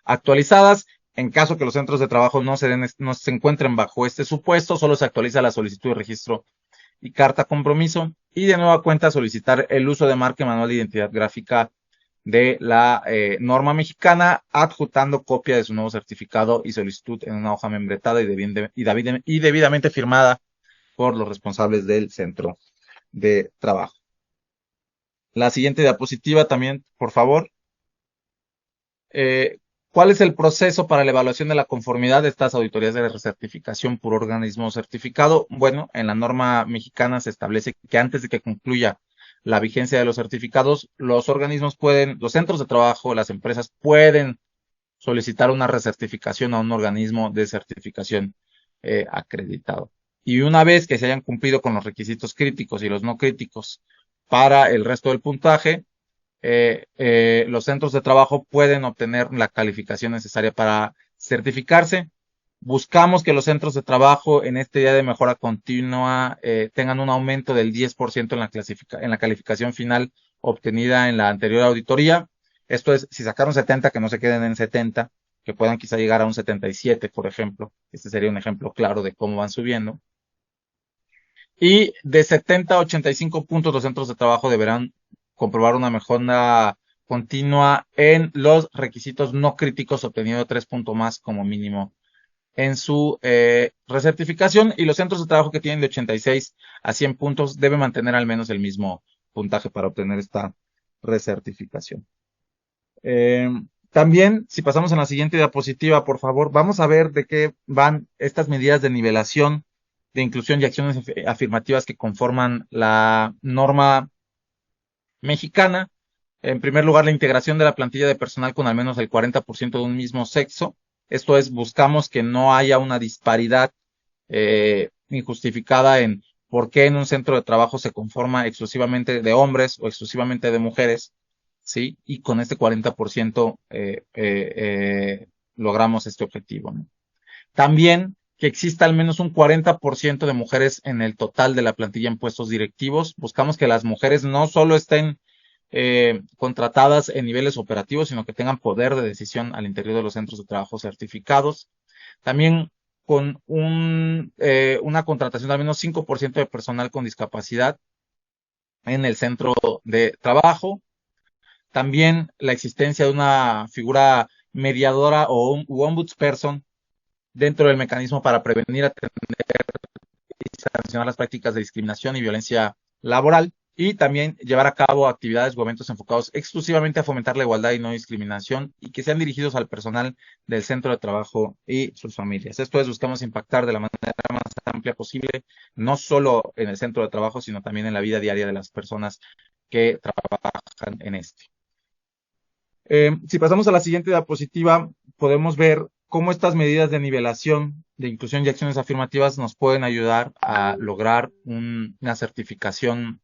actualizadas. En caso que los centros de trabajo no se encuentren bajo este supuesto, solo se actualiza la solicitud de registro y carta compromiso. Y de nueva cuenta solicitar el uso de marca y manual de identidad gráfica de la norma mexicana, adjuntando copia de su nuevo certificado y solicitud en una hoja membretada y debidamente firmada por los responsables del centro de trabajo. La siguiente diapositiva también, por favor. ¿Cuál es el proceso para la evaluación de la conformidad de estas auditorías de recertificación por organismo certificado? Bueno, en la norma mexicana se establece que antes de que concluya la vigencia de los certificados, los organismos los centros de trabajo, las empresas pueden solicitar una recertificación a un organismo de certificación acreditado. Y una vez que se hayan cumplido con los requisitos críticos y los no críticos para el resto del puntaje, los centros de trabajo pueden obtener la calificación necesaria para certificarse. Buscamos que los centros de trabajo en este día de mejora continua tengan un aumento del 10% en la calificación final obtenida en la anterior auditoría. Esto es, si sacaron 70, que no se queden en 70, que puedan quizá llegar a un 77, por ejemplo. Este sería un ejemplo claro de cómo van subiendo. Y de 70 a 85 puntos, los centros de trabajo deberán comprobar una mejora continua en los requisitos no críticos, obteniendo 3 puntos más como mínimo en su recertificación, y los centros de trabajo que tienen de 86 a 100 puntos deben mantener al menos el mismo puntaje para obtener esta recertificación. También, si pasamos a la siguiente diapositiva, por favor, vamos a ver de qué van estas medidas de nivelación, de inclusión y acciones afirmativas que conforman la norma mexicana. En primer lugar, la integración de la plantilla de personal con al menos el 40% de un mismo sexo. Esto es, buscamos que no haya una disparidad injustificada en por qué en un centro de trabajo se conforma exclusivamente de hombres o exclusivamente de mujeres, ¿sí? Y con este 40% logramos este objetivo, ¿no? También que exista al menos un 40% de mujeres en el total de la plantilla en puestos directivos. Buscamos que las mujeres no solo estén contratadas en niveles operativos, sino que tengan poder de decisión al interior de los centros de trabajo certificados. También con una contratación de al menos 5% de personal con discapacidad en el centro de trabajo. También la existencia de una figura mediadora o un ombudsperson dentro del mecanismo para prevenir, atender y sancionar las prácticas de discriminación y violencia laboral, y también llevar a cabo actividades o eventos enfocados exclusivamente a fomentar la igualdad y no discriminación y que sean dirigidos al personal del centro de trabajo y sus familias. Esto es, buscamos impactar de la manera más amplia posible, no solo en el centro de trabajo, sino también en la vida diaria de las personas que trabajan en este. Si pasamos a la siguiente diapositiva, podemos ver cómo estas medidas de nivelación, de inclusión y acciones afirmativas nos pueden ayudar a lograr una certificación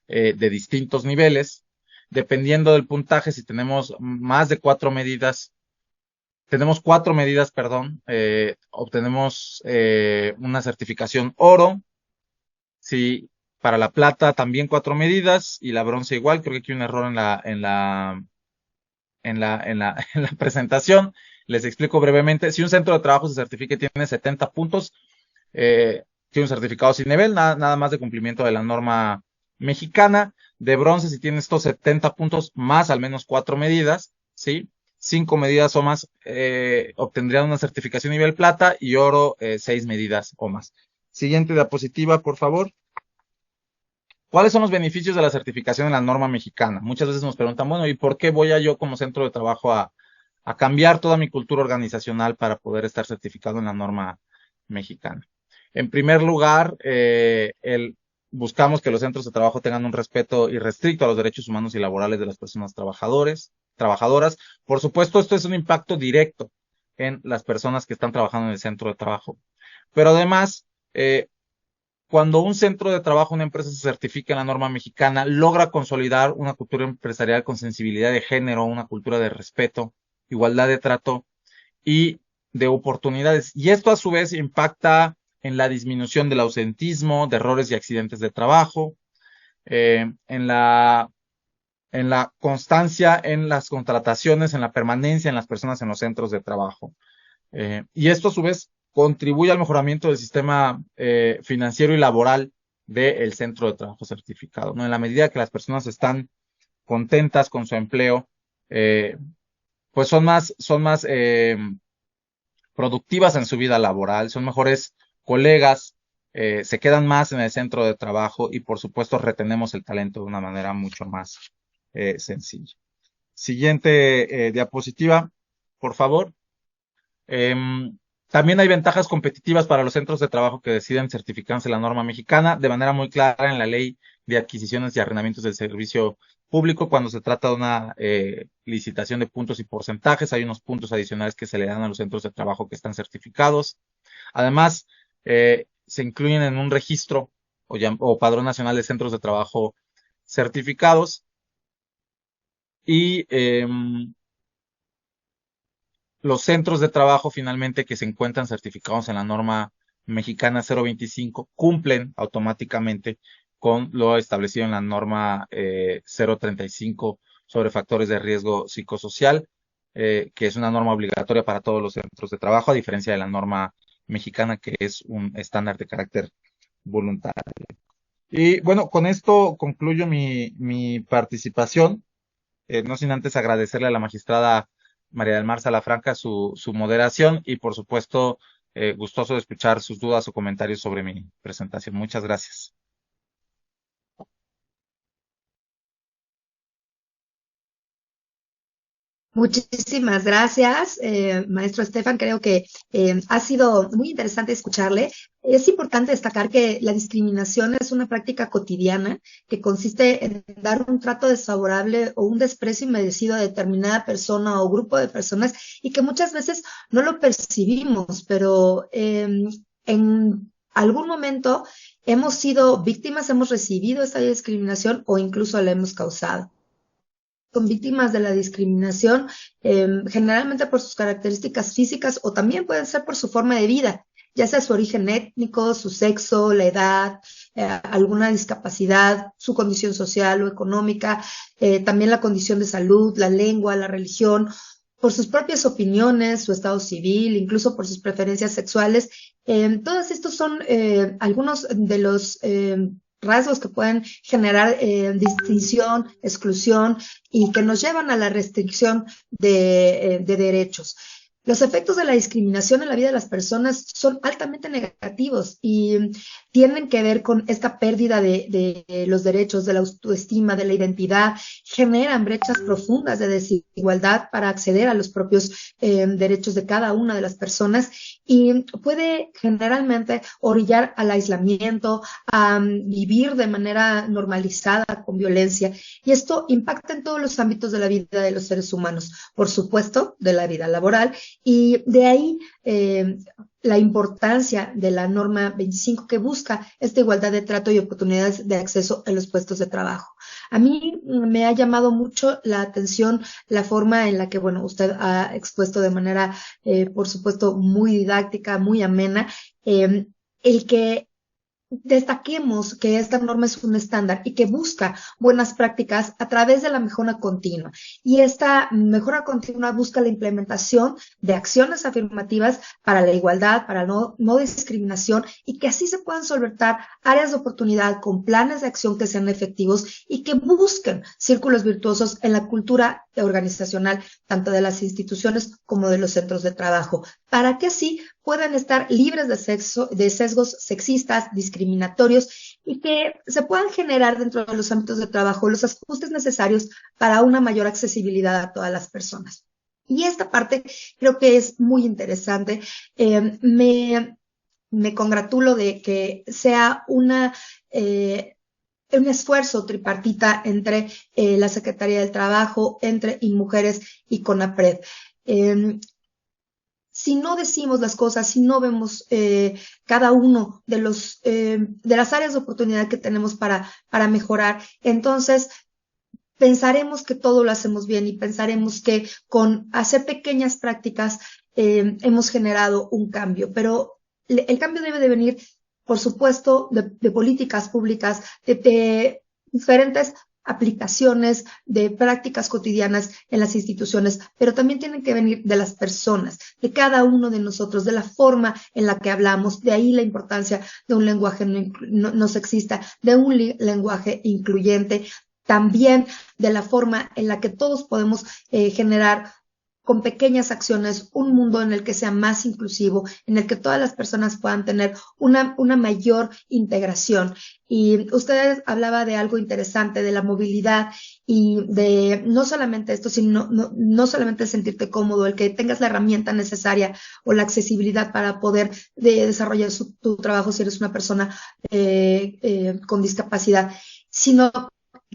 de distintos niveles. Dependiendo del puntaje, si tenemos más de tenemos cuatro medidas, perdón, obtenemos una certificación oro. Si para la plata también cuatro medidas y la bronce igual, creo que aquí hay un error en la presentación. Les explico brevemente. Si un centro de trabajo se certifica y tiene 70 puntos, tiene un certificado sin nivel, nada más de cumplimiento de la norma mexicana. De bronce, si tiene estos 70 puntos más al menos cuatro medidas, ¿sí? 5 medidas o más, obtendrían una certificación nivel plata, y oro, 6 medidas o más. Siguiente diapositiva, por favor. ¿Cuáles son los beneficios de la certificación en la norma mexicana? Muchas veces nos preguntan, bueno, ¿y por qué voy yo como centro de trabajo a cambiar toda mi cultura organizacional para poder estar certificado en la norma mexicana? En primer lugar, buscamos que los centros de trabajo tengan un respeto irrestricto a los derechos humanos y laborales de las personas trabajadoras. Por supuesto, esto es un impacto directo en las personas que están trabajando en el centro de trabajo. Pero además, cuando un centro de trabajo, una empresa se certifica en la norma mexicana, logra consolidar una cultura empresarial con sensibilidad de género, una cultura de respeto, igualdad de trato y de oportunidades. Y esto a su vez impacta en la disminución del ausentismo, de errores y accidentes de trabajo, en la constancia en las contrataciones, en la permanencia en las personas en los centros de trabajo. Y esto a su vez contribuye al mejoramiento del sistema financiero y laboral del centro de trabajo certificado, ¿no? En la medida que las personas están contentas con su empleo, pues son más productivas en su vida laboral, son mejores colegas, se quedan más en el centro de trabajo y por supuesto retenemos el talento de una manera mucho más sencilla. Siguiente diapositiva, por favor. También hay ventajas competitivas para los centros de trabajo que deciden certificarse en la norma mexicana de manera muy clara en la Ley de Adquisiciones y Arrendamientos del Servicio Público. Cuando se trata de una licitación de puntos y porcentajes, hay unos puntos adicionales que se le dan a los centros de trabajo que están certificados. Además, se incluyen en un registro o padrón nacional de centros de trabajo certificados y los centros de trabajo finalmente que se encuentran certificados en la norma mexicana 025 cumplen automáticamente con lo establecido en la norma 035 sobre factores de riesgo psicosocial, que es una norma obligatoria para todos los centros de trabajo, a diferencia de la norma mexicana, que es un estándar de carácter voluntario. Y bueno, con esto concluyo mi participación, no sin antes agradecerle a la magistrada María del Mar Salafranca su moderación y por supuesto gustoso de escuchar sus dudas o comentarios sobre mi presentación. Muchas gracias. Muchísimas gracias, maestro Estefan. Creo que ha sido muy interesante escucharle. Es importante destacar que la discriminación es una práctica cotidiana que consiste en dar un trato desfavorable o un desprecio inmerecido a determinada persona o grupo de personas y que muchas veces no lo percibimos, pero en algún momento hemos sido víctimas, hemos recibido esta discriminación o incluso la hemos causado. son víctimas de la discriminación, generalmente por sus características físicas o también pueden ser por su forma de vida, ya sea su origen étnico, su sexo, la edad, alguna discapacidad, su condición social o económica, también la condición de salud, la lengua, la religión, por sus propias opiniones, su estado civil, incluso por sus preferencias sexuales. Todos estos son algunos de los rasgos que pueden generar distinción, exclusión y que nos llevan a la restricción de derechos. Los efectos de la discriminación en la vida de las personas son altamente negativos y tienen que ver con esta pérdida de los derechos, de la autoestima, de la identidad, generan brechas profundas de desigualdad para acceder a los propios derechos de cada una de las personas y puede generalmente orillar al aislamiento, a vivir de manera normalizada con violencia, y esto impacta en todos los ámbitos de la vida de los seres humanos, por supuesto, de la vida laboral, y de ahí la importancia de la norma 25 que busca esta igualdad de trato y oportunidades de acceso en los puestos de trabajo. A mí me ha llamado mucho la atención la forma en la que, bueno, usted ha expuesto de manera, por supuesto, muy didáctica, muy amena, el que destaquemos que esta norma es un estándar y que busca buenas prácticas a través de la mejora continua. Y esta mejora continua busca la implementación de acciones afirmativas para la igualdad, para no discriminación, y que así se puedan solventar áreas de oportunidad con planes de acción que sean efectivos y que busquen círculos virtuosos en la cultura organizacional, tanto de las instituciones como de los centros de trabajo, para que así puedan estar libres de sesgos sexistas, discriminatorios, y que se puedan generar dentro de los ámbitos de trabajo los ajustes necesarios para una mayor accesibilidad a todas las personas. Y esta parte creo que es muy interesante. Me congratulo de que sea un esfuerzo tripartita entre la Secretaría del Trabajo, entre INMujeres y CONAPRED. Si no decimos las cosas, si no vemos cada uno de las áreas de oportunidad que tenemos para mejorar, entonces pensaremos que todo lo hacemos bien y pensaremos que con hacer pequeñas prácticas hemos generado un cambio, pero el cambio debe de venir, por supuesto, de políticas públicas, de diferentes aplicaciones, de prácticas cotidianas en las instituciones, pero también tienen que venir de las personas, de cada uno de nosotros, de la forma en la que hablamos. De ahí la importancia de un lenguaje no sexista, de un lenguaje incluyente, también de la forma en la que todos podemos generar con pequeñas acciones un mundo en el que sea más inclusivo, en el que todas las personas puedan tener una mayor integración. Y usted hablaba de algo interesante, de la movilidad y de no solamente esto, sino no solamente sentirte cómodo, el que tengas la herramienta necesaria o la accesibilidad para poder desarrollar tu trabajo si eres una persona con discapacidad, sino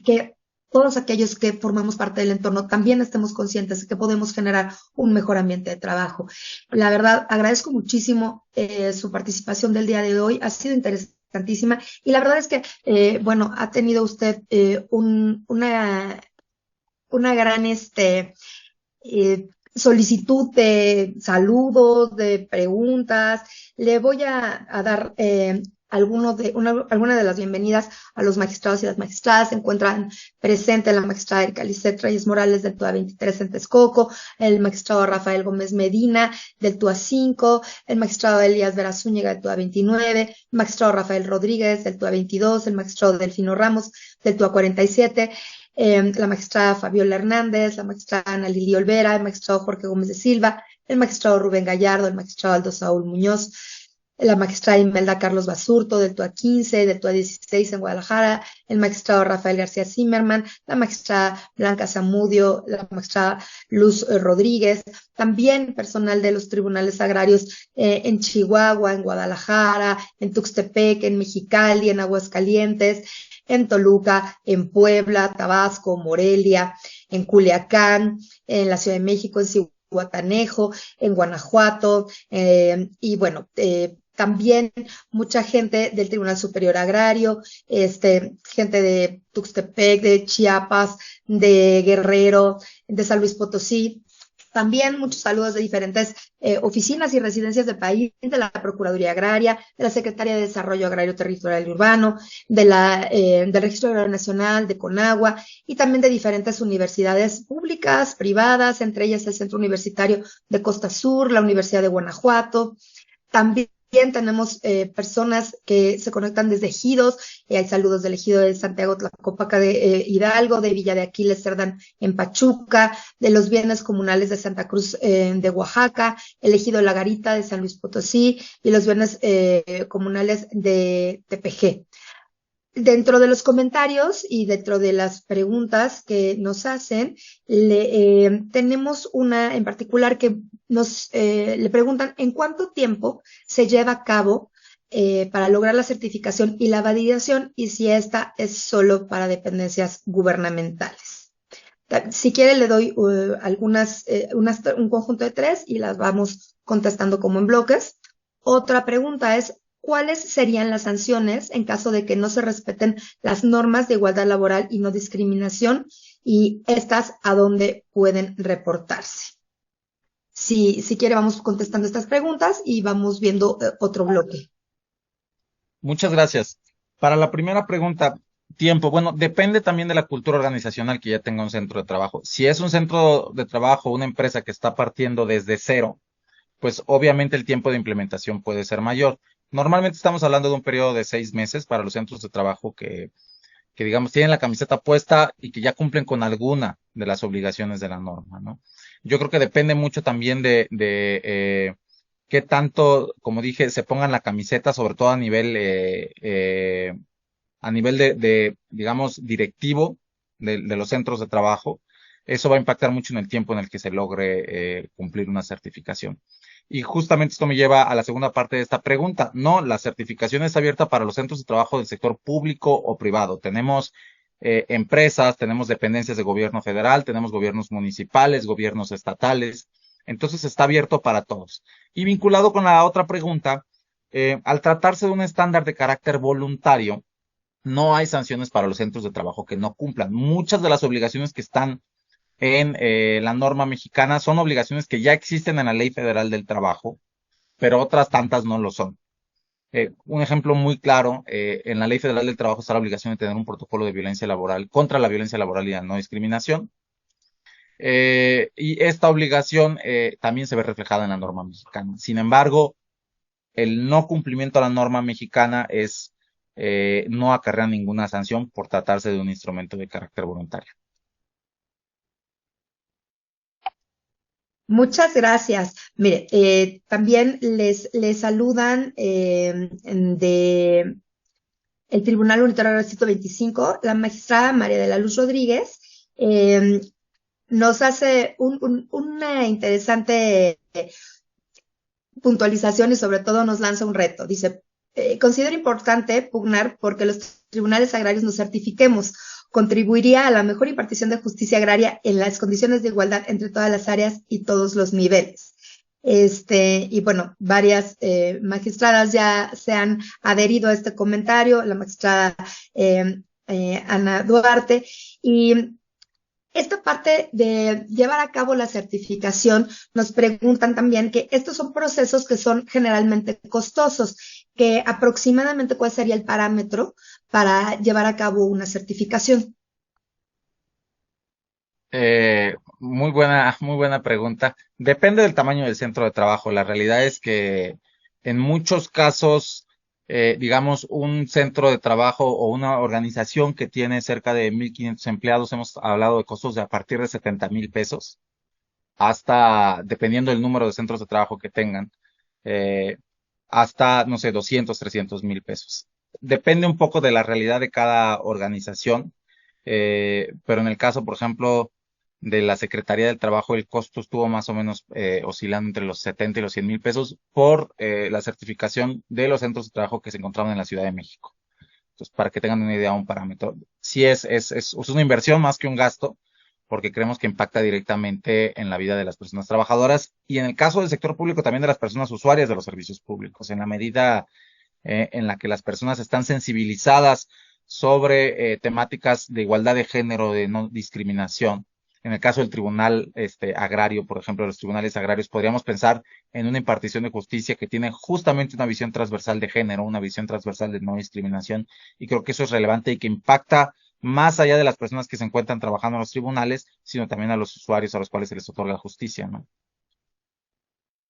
que todos aquellos que formamos parte del entorno también estemos conscientes de que podemos generar un mejor ambiente de trabajo. La verdad, agradezco muchísimo su participación del día de hoy, ha sido interesantísima, y la verdad es que, bueno, ha tenido usted una gran solicitud de saludos, de preguntas. Le voy a dar alguna de las bienvenidas a los magistrados y las magistradas. Se encuentran presentes la magistrada Erika Lisset Reyes Morales del TUA 23 en Texcoco, el magistrado Rafael Gómez Medina del TUA 5, el magistrado Elías Vera Zúñiga del TUA 29, el magistrado Rafael Rodríguez del TUA 22, el magistrado Delfino Ramos del TUA 47, la magistrada Fabiola Hernández, la magistrada Ana Lili Olvera, el magistrado Jorge Gómez de Silva, el magistrado Rubén Gallardo, el magistrado Aldo Saúl Muñoz, la magistrada Imelda Carlos Basurto del TUA 15, del TUA 16 en Guadalajara, el magistrado Rafael García Zimmerman, la magistrada Blanca Zamudio, la magistrada Luz Rodríguez, también personal de los tribunales agrarios en Chihuahua, en Guadalajara, en Tuxtepec, en Mexicali, en Aguascalientes, en Toluca, en Puebla, Tabasco, Morelia, en Culiacán, en la Ciudad de México, en Zihuatanejo, en Guanajuato, y bueno, también mucha gente del Tribunal Superior Agrario, gente de Tuxtepec, de Chiapas, de Guerrero, de San Luis Potosí. También muchos saludos de diferentes oficinas y residencias del país, de la Procuraduría Agraria, de la Secretaría de Desarrollo Agrario Territorial y Urbano, del Registro Agrario Nacional, de Conagua, y también de diferentes universidades públicas, privadas, entre ellas el Centro Universitario de Costa Sur, la Universidad de Guanajuato. También tenemos personas que se conectan desde ejidos, hay saludos del ejido de Santiago Tlacopaca de Hidalgo, de Villa de Aquiles Cerdán en Pachuca, de los bienes comunales de Santa Cruz de Oaxaca, el ejido de La Garita de San Luis Potosí y los bienes comunales de TPG. Dentro de los comentarios y dentro de las preguntas que nos hacen, tenemos una en particular que le preguntan en cuánto tiempo se lleva a cabo para lograr la certificación y la validación y si esta es solo para dependencias gubernamentales. Si quiere le doy un conjunto de 3 y las vamos contestando como en bloques. Otra pregunta es, ¿cuáles serían las sanciones en caso de que no se respeten las normas de igualdad laboral y no discriminación? Y estas, ¿a dónde pueden reportarse? Si quiere, vamos contestando estas preguntas y vamos viendo otro bloque. Muchas gracias. Para la primera pregunta, tiempo. Bueno, depende también de la cultura organizacional que ya tenga un centro de trabajo. Si es un centro de trabajo, una empresa que está partiendo desde cero, pues obviamente el tiempo de implementación puede ser mayor. Normalmente estamos hablando de un periodo de 6 meses para los centros de trabajo que digamos tienen la camiseta puesta y que ya cumplen con alguna de las obligaciones de la norma, ¿no? Yo creo que depende mucho también de qué tanto, como dije, se pongan la camiseta, sobre todo a nivel digamos, directivo de los centros de trabajo. Eso va a impactar mucho en el tiempo en el que se logre cumplir una certificación. Y justamente esto me lleva a la segunda parte de esta pregunta. No, la certificación es abierta para los centros de trabajo del sector público o privado. Tenemos empresas, tenemos dependencias de gobierno federal, tenemos gobiernos municipales, gobiernos estatales. Entonces está abierto para todos. Y vinculado con la otra pregunta, al tratarse de un estándar de carácter voluntario, no hay sanciones para los centros de trabajo que no cumplan. Muchas de las obligaciones que están en la norma mexicana son obligaciones que ya existen en la Ley Federal del Trabajo, pero otras tantas no lo son. Un ejemplo muy claro, en la Ley Federal del Trabajo está la obligación de tener un protocolo de violencia laboral contra la violencia laboral y la no discriminación. Y esta obligación también se ve reflejada en la norma mexicana. Sin embargo, el no cumplimiento a la norma mexicana no acarrea ninguna sanción por tratarse de un instrumento de carácter voluntario. Muchas gracias. Mire, también les saludan de el Tribunal Unitario del Distrito 25, la magistrada María de la Luz Rodríguez, nos hace una interesante puntualización y sobre todo nos lanza un reto. Dice, considero importante pugnar porque los tribunales agrarios nos certifiquemos. Contribuiría a la mejor impartición de justicia agraria en las condiciones de igualdad entre todas las áreas y todos los niveles. Y bueno, varias magistradas ya se han adherido a este comentario, la magistrada Ana Duarte, y esta parte de llevar a cabo la certificación, nos preguntan también que estos son procesos que son generalmente costosos, que aproximadamente cuál sería el parámetro para llevar a cabo una certificación. Muy buena pregunta. Depende del tamaño del centro de trabajo. La realidad es que en muchos casos, digamos, un centro de trabajo o una organización que tiene cerca de 1,500 empleados, hemos hablado de costos de a partir de 70,000 pesos, hasta, dependiendo del número de centros de trabajo que tengan, eh, hasta, no sé, 200, 300,000 pesos. Depende un poco de la realidad de cada organización, pero en el caso, por ejemplo, de la Secretaría del Trabajo, el costo estuvo más o menos oscilando entre los 70 y los 100,000 pesos por la certificación de los centros de trabajo que se encontraban en la Ciudad de México. Entonces, para que tengan una idea, un parámetro. Sí es una inversión más que un gasto, porque creemos que impacta directamente en la vida de las personas trabajadoras y en el caso del sector público también de las personas usuarias de los servicios públicos, en la medida en la que las personas están sensibilizadas sobre temáticas de igualdad de género, de no discriminación. En el caso del tribunal agrario, por ejemplo, los tribunales agrarios, podríamos pensar en una impartición de justicia que tiene justamente una visión transversal de género, una visión transversal de no discriminación, y creo que eso es relevante y que impacta más allá de las personas que se encuentran trabajando en los tribunales, sino también a los usuarios a los cuales se les otorga justicia, ¿no?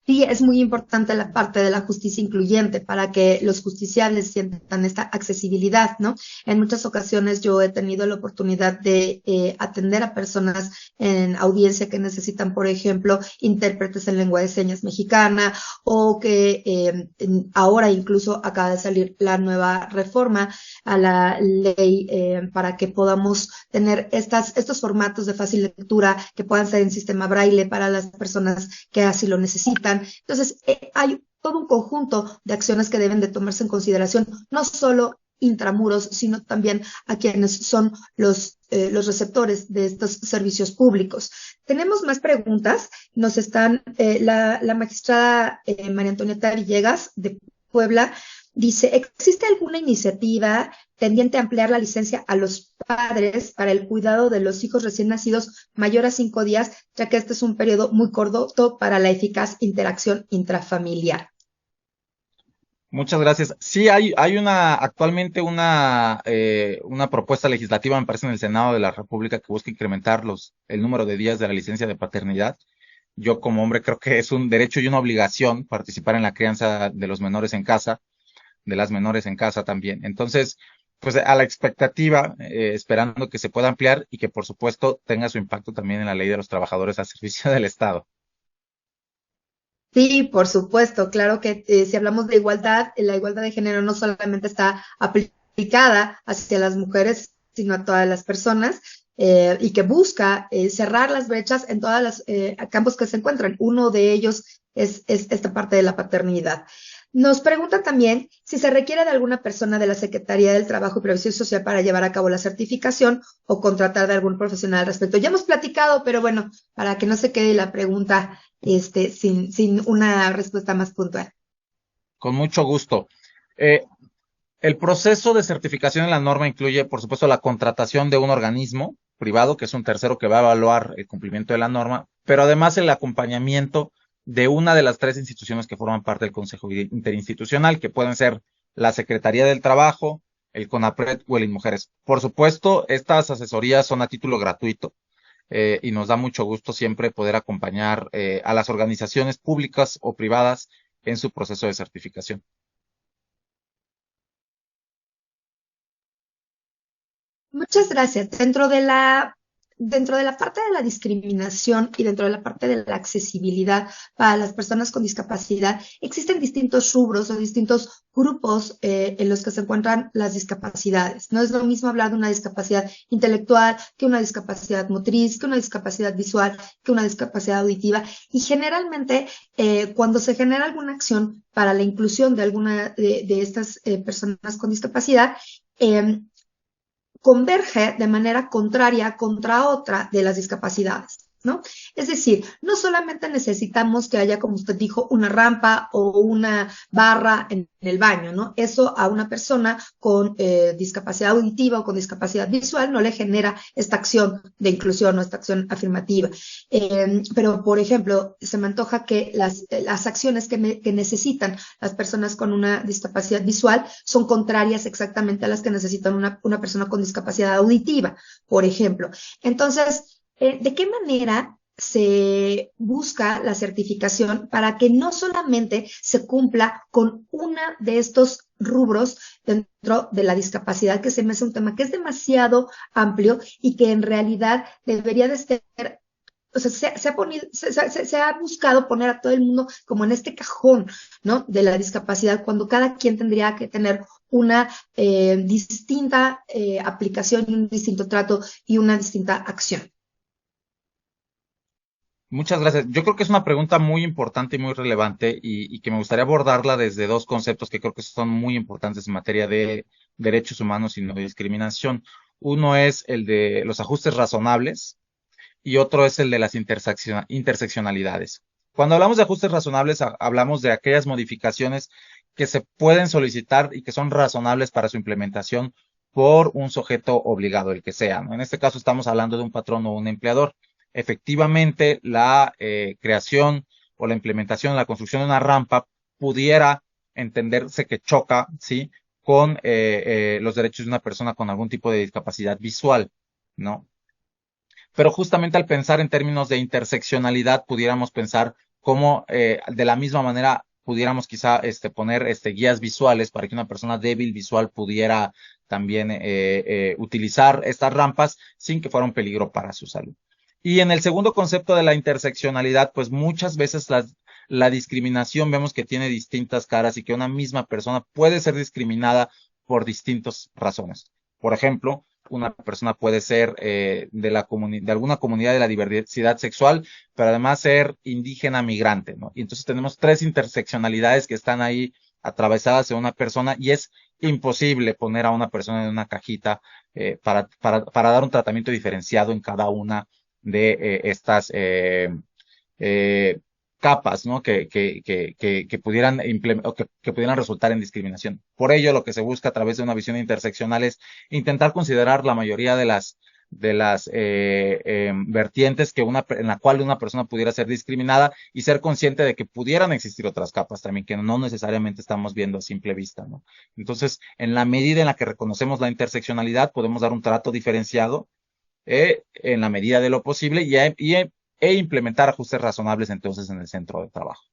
Sí, es muy importante la parte de la justicia incluyente para que los justiciables sientan esta accesibilidad, ¿no? En muchas ocasiones yo he tenido la oportunidad de atender a personas en audiencia que necesitan, por ejemplo, intérpretes en lengua de señas mexicana o que ahora incluso acaba de salir la nueva reforma a la ley para que podamos tener estos formatos de fácil lectura que puedan ser en sistema braille para las personas que así lo necesitan. Entonces, hay todo un conjunto de acciones que deben de tomarse en consideración, no solo intramuros, sino también a quienes son los receptores de estos servicios públicos. Tenemos más preguntas. Nos están, la magistrada María Antonieta Villegas de Puebla dice, ¿existe alguna iniciativa tendiente a ampliar la licencia a los padres para el cuidado de los hijos recién nacidos mayor a 5 días, ya que este es un periodo muy corto para la eficaz interacción intrafamiliar? Muchas gracias. Sí, hay actualmente una propuesta legislativa, me parece, en el Senado de la República que busca incrementar el número de días de la licencia de paternidad. Yo como hombre creo que es un derecho y una obligación participar en la crianza de los menores en casa, de las menores en casa también. Entonces, pues a la expectativa, esperando que se pueda ampliar y que por supuesto tenga su impacto también en la ley de los trabajadores al servicio del Estado. Sí, por supuesto, claro que si hablamos de igualdad, la igualdad de género no solamente está aplicada hacia las mujeres, sino a todas las personas, y que busca cerrar las brechas en todos los campos que se encuentran. Uno de ellos es esta parte de la paternidad. Nos preguntan también si se requiere de alguna persona de la Secretaría del Trabajo y Previsión Social para llevar a cabo la certificación o contratar de algún profesional al respecto. Ya hemos platicado, pero bueno, para que no se quede la pregunta sin una respuesta más puntual. Con mucho gusto. Eh, el proceso de certificación en la norma incluye, por supuesto, la contratación de un organismo privado, que es un tercero que va a evaluar el cumplimiento de la norma, pero además el acompañamiento de una de las tres instituciones que forman parte del Consejo Interinstitucional, que pueden ser la Secretaría del Trabajo, el CONAPRED o el INMUJERES. Por supuesto, estas asesorías son a título gratuito y nos da mucho gusto siempre poder acompañar a las organizaciones públicas o privadas en su proceso de certificación. Muchas gracias. Dentro de la parte de la discriminación y dentro de la parte de la accesibilidad para las personas con discapacidad, existen distintos rubros o distintos grupos en los que se encuentran las discapacidades. No es lo mismo hablar de una discapacidad intelectual que una discapacidad motriz, que una discapacidad visual, que una discapacidad auditiva. Y generalmente, cuando se genera alguna acción para la inclusión de alguna de estas personas con discapacidad, eh, converge de manera contraria contra otra de las discapacidades, ¿no? Es decir, no solamente necesitamos que haya, como usted dijo, una rampa o una barra en el baño, ¿no? Eso a una persona con discapacidad auditiva o con discapacidad visual no le genera esta acción de inclusión o esta acción afirmativa. Pero, por ejemplo, se me antoja que las acciones que necesitan las personas con una discapacidad visual son contrarias exactamente a las que necesitan una persona con discapacidad auditiva, por ejemplo. Entonces, ¿de qué manera se busca la certificación para que no solamente se cumpla con una de estos rubros dentro de la discapacidad, que se me hace un tema que es demasiado amplio y que en realidad debería de ser, o sea, se ha buscado poner a todo el mundo como en este cajón, ¿no? De la discapacidad, cuando cada quien tendría que tener una distinta aplicación y un distinto trato y una distinta acción. Muchas gracias. Yo creo que es una pregunta muy importante y muy relevante y que me gustaría abordarla desde dos conceptos que creo que son muy importantes en materia de derechos humanos y no discriminación. Uno es el de los ajustes razonables y otro es el de las interseccionalidades. Cuando hablamos de ajustes razonables, hablamos de aquellas modificaciones que se pueden solicitar y que son razonables para su implementación por un sujeto obligado, el que sea, ¿no? En este caso estamos hablando de un patrón o un empleador. Efectivamente, la creación o la implementación, la construcción de una rampa pudiera entenderse que choca, ¿sí? Con los derechos de una persona con algún tipo de discapacidad visual, ¿no? Pero justamente al pensar en términos de interseccionalidad, pudiéramos pensar cómo de la misma manera pudiéramos quizá poner guías visuales para que una persona débil visual pudiera también utilizar estas rampas sin que fuera un peligro para su salud. Y en el segundo concepto de la interseccionalidad, pues muchas veces la discriminación vemos que tiene distintas caras y que una misma persona puede ser discriminada por distintas razones. Por ejemplo, una persona puede ser de alguna comunidad de la diversidad sexual, pero además ser indígena migrante, ¿no? Y entonces tenemos tres interseccionalidades que están ahí atravesadas en una persona y es imposible poner a una persona en una cajita para dar un tratamiento diferenciado en cada una de estas eh, capas, ¿no? Que pudieran o que pudieran resultar en discriminación. Por ello, lo que se busca a través de una visión interseccional es intentar considerar la mayoría de las vertientes en la cual una persona pudiera ser discriminada y ser consciente de que pudieran existir otras capas también que no necesariamente estamos viendo a simple vista, ¿no? Entonces, en la medida en la que reconocemos la interseccionalidad, podemos dar un trato diferenciado en la medida de lo posible e implementar ajustes razonables entonces en el centro de trabajo.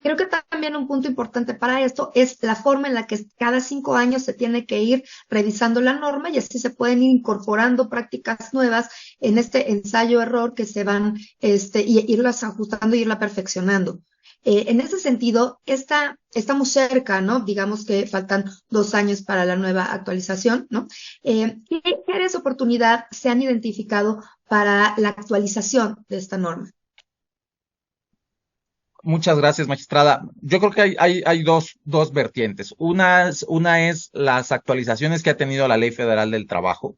Creo que también un punto importante para esto es la forma en la que cada 5 años se tiene que ir revisando la norma y así se pueden ir incorporando prácticas nuevas en este ensayo-error que se van y irlas ajustando y irla perfeccionando. En ese sentido, estamos cerca, ¿no? Digamos que faltan 2 años para la nueva actualización, ¿no? ¿Qué áreas de oportunidad se han identificado para la actualización de esta norma? Muchas gracias, magistrada. Yo creo que hay dos vertientes. Una es las actualizaciones que ha tenido la Ley Federal del Trabajo,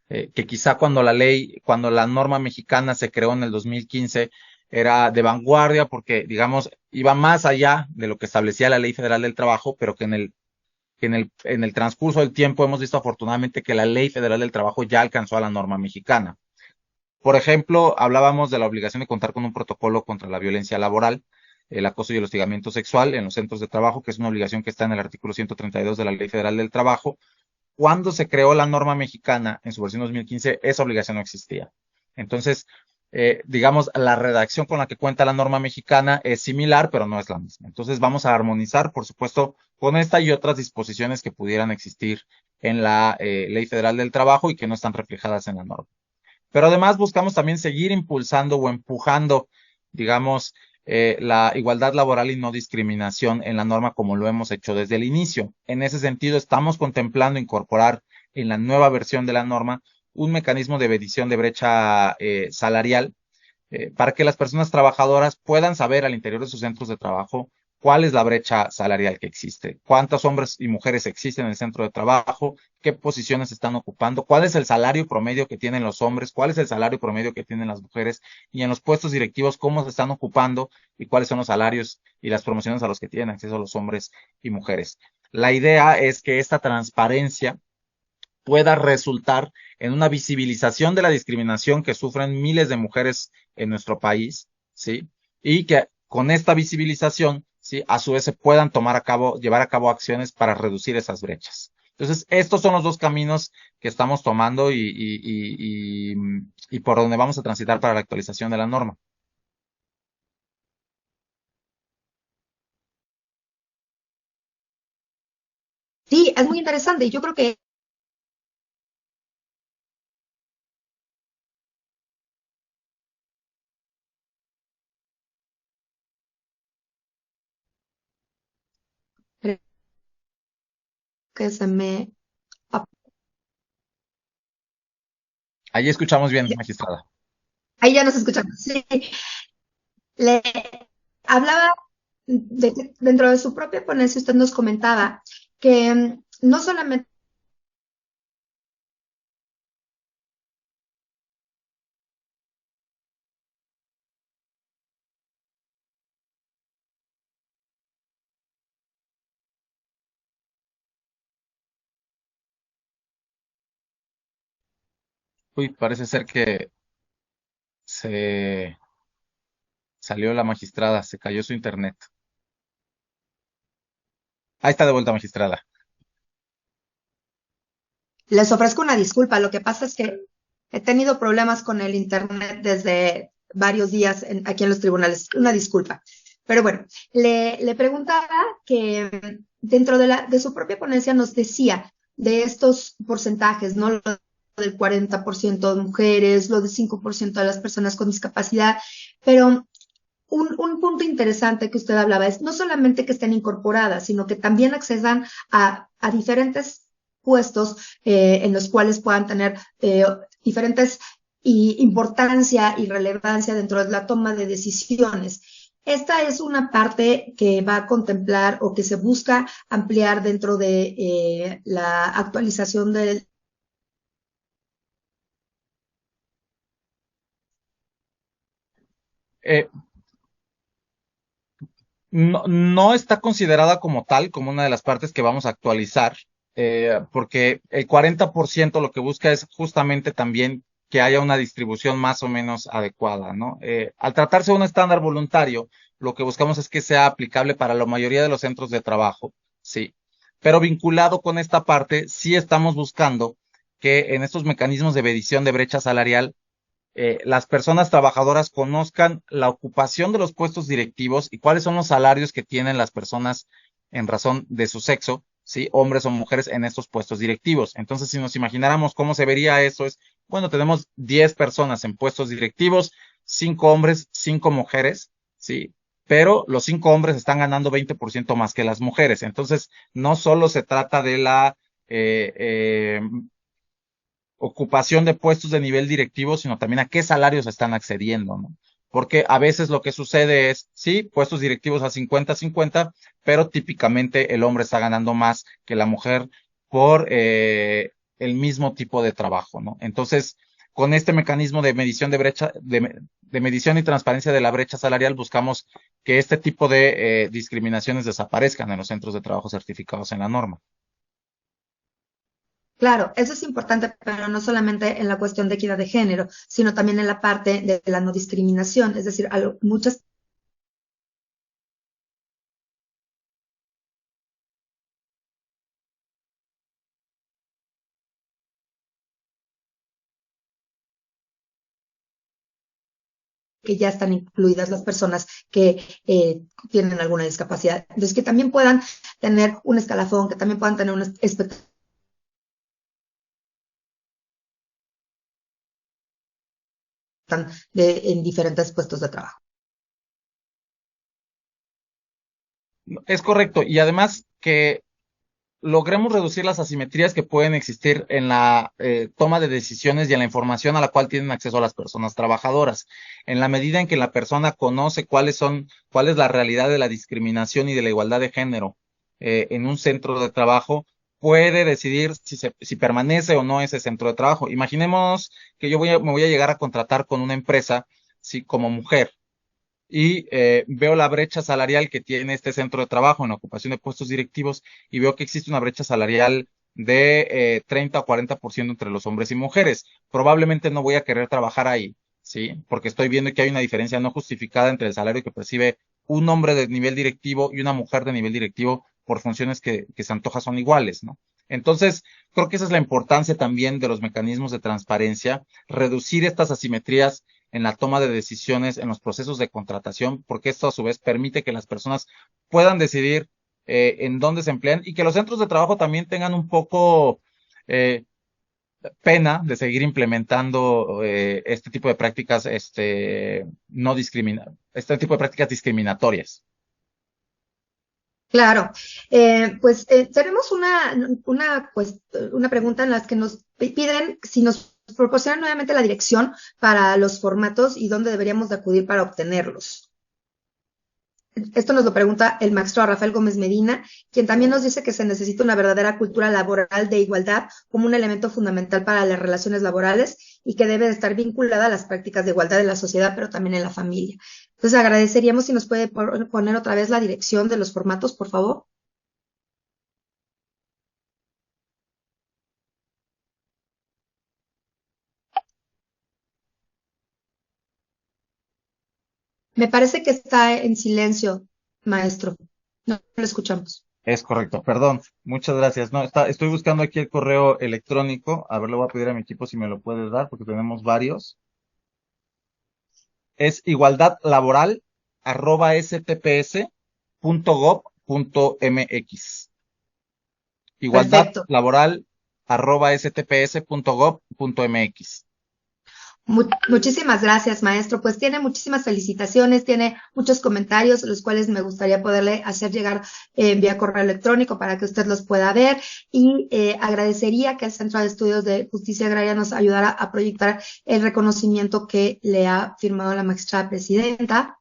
que quizá cuando la norma mexicana se creó en el 2015, era de vanguardia porque, digamos, iba más allá de lo que establecía la Ley Federal del Trabajo, pero que en el transcurso del tiempo hemos visto afortunadamente que la Ley Federal del Trabajo ya alcanzó a la norma mexicana. Por ejemplo, hablábamos de la obligación de contar con un protocolo contra la violencia laboral, el acoso y el hostigamiento sexual en los centros de trabajo, que es una obligación que está en el artículo 132 de la Ley Federal del Trabajo. Cuando se creó la norma mexicana en su versión 2015, esa obligación no existía. Entonces, digamos, la redacción con la que cuenta la norma mexicana es similar, pero no es la misma. Entonces, vamos a armonizar, por supuesto, con esta y otras disposiciones que pudieran existir en la Ley Federal del Trabajo y que no están reflejadas en la norma. Pero además buscamos también seguir impulsando o empujando, digamos, la igualdad laboral y no discriminación en la norma como lo hemos hecho desde el inicio. En ese sentido, estamos contemplando incorporar en la nueva versión de la norma un mecanismo de medición de brecha salarial para que las personas trabajadoras puedan saber al interior de sus centros de trabajo cuál es la brecha salarial que existe, cuántos hombres y mujeres existen en el centro de trabajo, qué posiciones están ocupando, cuál es el salario promedio que tienen los hombres, cuál es el salario promedio que tienen las mujeres y en los puestos directivos cómo se están ocupando y cuáles son los salarios y las promociones a los que tienen acceso los hombres y mujeres. La idea es que esta transparencia pueda resultar en una visibilización de la discriminación que sufren miles de mujeres en nuestro país, ¿sí? Y que con esta visibilización, ¿sí? A su vez se puedan llevar a cabo acciones para reducir esas brechas. Entonces, estos son los dos caminos que estamos tomando y por donde vamos a transitar para la actualización de la norma. Sí, es muy interesante y yo creo que se me... Ahí escuchamos bien, magistrada. Ahí ya nos escuchamos. Sí, le hablaba dentro de su propia ponencia, usted nos comentaba que no solamente Uy, parece ser que se salió la magistrada, se cayó su internet. Ahí está de vuelta, magistrada. Les ofrezco una disculpa. Lo que pasa es que he tenido problemas con el internet desde varios días aquí en los tribunales. Una disculpa. Pero bueno, le preguntaba que dentro de su propia ponencia nos decía de estos porcentajes, ¿no? Lo del 40% de mujeres, lo del 5% de las personas con discapacidad, pero un punto interesante que usted hablaba es no solamente que estén incorporadas, sino que también accedan a diferentes puestos en los cuales puedan tener diferentes importancia y relevancia dentro de la toma de decisiones. Esta es una parte que va a contemplar o que se busca ampliar dentro de la actualización del. Eh, no, no está considerada como tal, como una de las partes que vamos a actualizar, porque el 40% lo que busca es justamente también que haya una distribución más o menos adecuada, ¿no? Al tratarse de un estándar voluntario, lo que buscamos es que sea aplicable para la mayoría de los centros de trabajo, sí. Pero vinculado con esta parte, sí estamos buscando que en estos mecanismos de medición de brecha salarial las personas trabajadoras conozcan la ocupación de los puestos directivos y cuáles son los salarios que tienen las personas en razón de su sexo, ¿sí? Hombres o mujeres en estos puestos directivos. Entonces, si nos imagináramos cómo se vería eso, es, bueno, tenemos 10 personas en puestos directivos, 5 hombres, 5 mujeres, ¿sí? Pero los 5 hombres están ganando 20% más que las mujeres. Entonces, no solo se trata de la ocupación de puestos de nivel directivo, sino también a qué salarios están accediendo, ¿no? Porque a veces lo que sucede es, sí, puestos directivos a 50-50, pero típicamente el hombre está ganando más que la mujer por el mismo tipo de trabajo, ¿no? Entonces, con este mecanismo de medición de brecha, de medición y transparencia de la brecha salarial, buscamos que este tipo de discriminaciones desaparezcan en los centros de trabajo certificados en la norma. Claro, eso es importante, pero no solamente en la cuestión de equidad de género, sino también en la parte de la no discriminación. Es decir, muchas que ya están incluidas las personas que tienen alguna discapacidad. Entonces, que también puedan tener un escalafón, que también puedan tener una expectativa en diferentes puestos de trabajo. Es correcto. Y además que logremos reducir las asimetrías que pueden existir en la toma de decisiones y en la información a la cual tienen acceso las personas trabajadoras. En la medida en que la persona conoce cuál es la realidad de la discriminación y de la igualdad de género en un centro de trabajo, puede decidir si permanece o no ese centro de trabajo. Imaginemos que me voy a llegar a contratar con una empresa, sí, como mujer y veo la brecha salarial que tiene este centro de trabajo en la ocupación de puestos directivos y veo que existe una brecha salarial de 30 o 40% entre los hombres y mujeres. Probablemente no voy a querer trabajar ahí, ¿sí? Porque estoy viendo que hay una diferencia no justificada entre el salario que percibe un hombre de nivel directivo y una mujer de nivel directivo por funciones que se antoja son iguales, ¿no? Entonces, creo que esa es la importancia también de los mecanismos de transparencia, reducir estas asimetrías en la toma de decisiones, en los procesos de contratación, porque esto a su vez permite que las personas puedan decidir en dónde se emplean y que los centros de trabajo también tengan un poco eh, pena de seguir implementando este tipo de prácticas, este tipo de prácticas discriminatorias. Claro, pues tenemos una pregunta en la que nos piden si nos proporcionan nuevamente la dirección para los formatos y dónde deberíamos de acudir para obtenerlos. Esto nos lo pregunta el maestro Rafael Gómez Medina, quien también nos dice que se necesita una verdadera cultura laboral de igualdad como un elemento fundamental para las relaciones laborales y que debe de estar vinculada a las prácticas de igualdad en la sociedad, pero también en la familia. Entonces agradeceríamos si nos puede poner otra vez la dirección de los formatos, por favor. Me parece que está en silencio, maestro. No lo escuchamos. Es correcto, perdón. Muchas gracias. No, estoy buscando aquí el correo electrónico. A ver, le voy a pedir a mi equipo si me lo puede dar, porque tenemos varios. Es igualdadlaboral@stps.gov.mx. Perfecto. Igualdadlaboral@stps.gov.mx. Muchísimas gracias, maestro. Pues tiene muchísimas felicitaciones, tiene muchos comentarios, los cuales me gustaría poderle hacer llegar vía correo electrónico para que usted los pueda ver. Y agradecería que el Centro de Estudios de Justicia Agraria nos ayudara a proyectar el reconocimiento que le ha firmado la magistrada presidenta.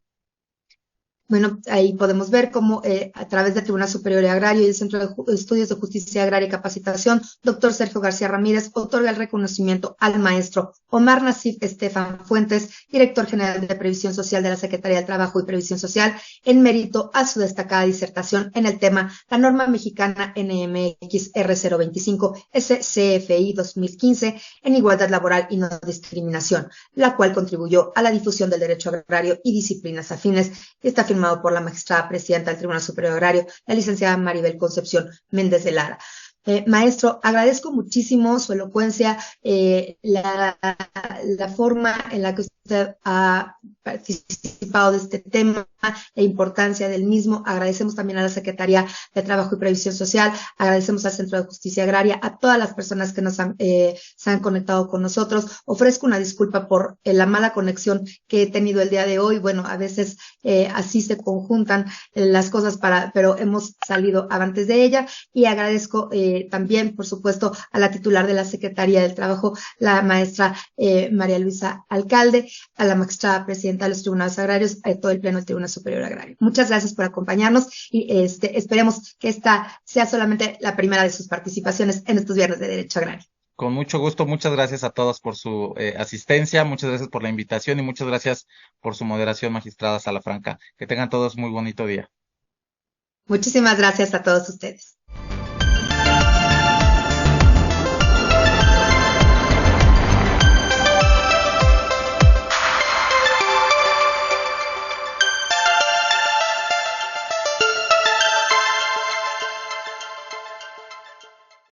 Bueno, ahí podemos ver cómo a través del Tribunal Superior Agrario y el Centro de Estudios de Justicia Agraria y Capacitación, doctor Sergio García Ramírez otorga el reconocimiento al maestro Omar Nasif Estefan Fuentes, director general de Previsión Social de la Secretaría del Trabajo y Previsión Social, en mérito a su destacada disertación en el tema la norma mexicana NMX R025 SCFI 2015 en igualdad laboral y no discriminación, la cual contribuyó a la difusión del derecho agrario y disciplinas afines. Está firmado por la magistrada presidenta del Tribunal Superior Agrario, la licenciada Maribel Concepción Méndez de Lara. Maestro, agradezco muchísimo su elocuencia, la forma en la que usted ha participado de este tema, la importancia del mismo. Agradecemos también a la Secretaría de Trabajo y Previsión Social, agradecemos al Centro de Justicia Agraria, a todas las personas que se han conectado con nosotros. Ofrezco una disculpa por la mala conexión que he tenido el día de hoy. Bueno, a veces así se conjuntan las cosas, pero hemos salido avantes de ella, y agradezco también, por supuesto, a la titular de la Secretaría del Trabajo, la maestra María Luisa Alcalde, a la magistrada presidenta de los tribunales agrarios, a todo el Pleno del Tribunal Superior Agrario. Muchas gracias por acompañarnos y esperemos que esta sea solamente la primera de sus participaciones en estos viernes de Derecho Agrario. Con mucho gusto, muchas gracias a todos por su asistencia, muchas gracias por la invitación y muchas gracias por su moderación, magistrada Salafranca. Que tengan todos muy bonito día. Muchísimas gracias a todos ustedes.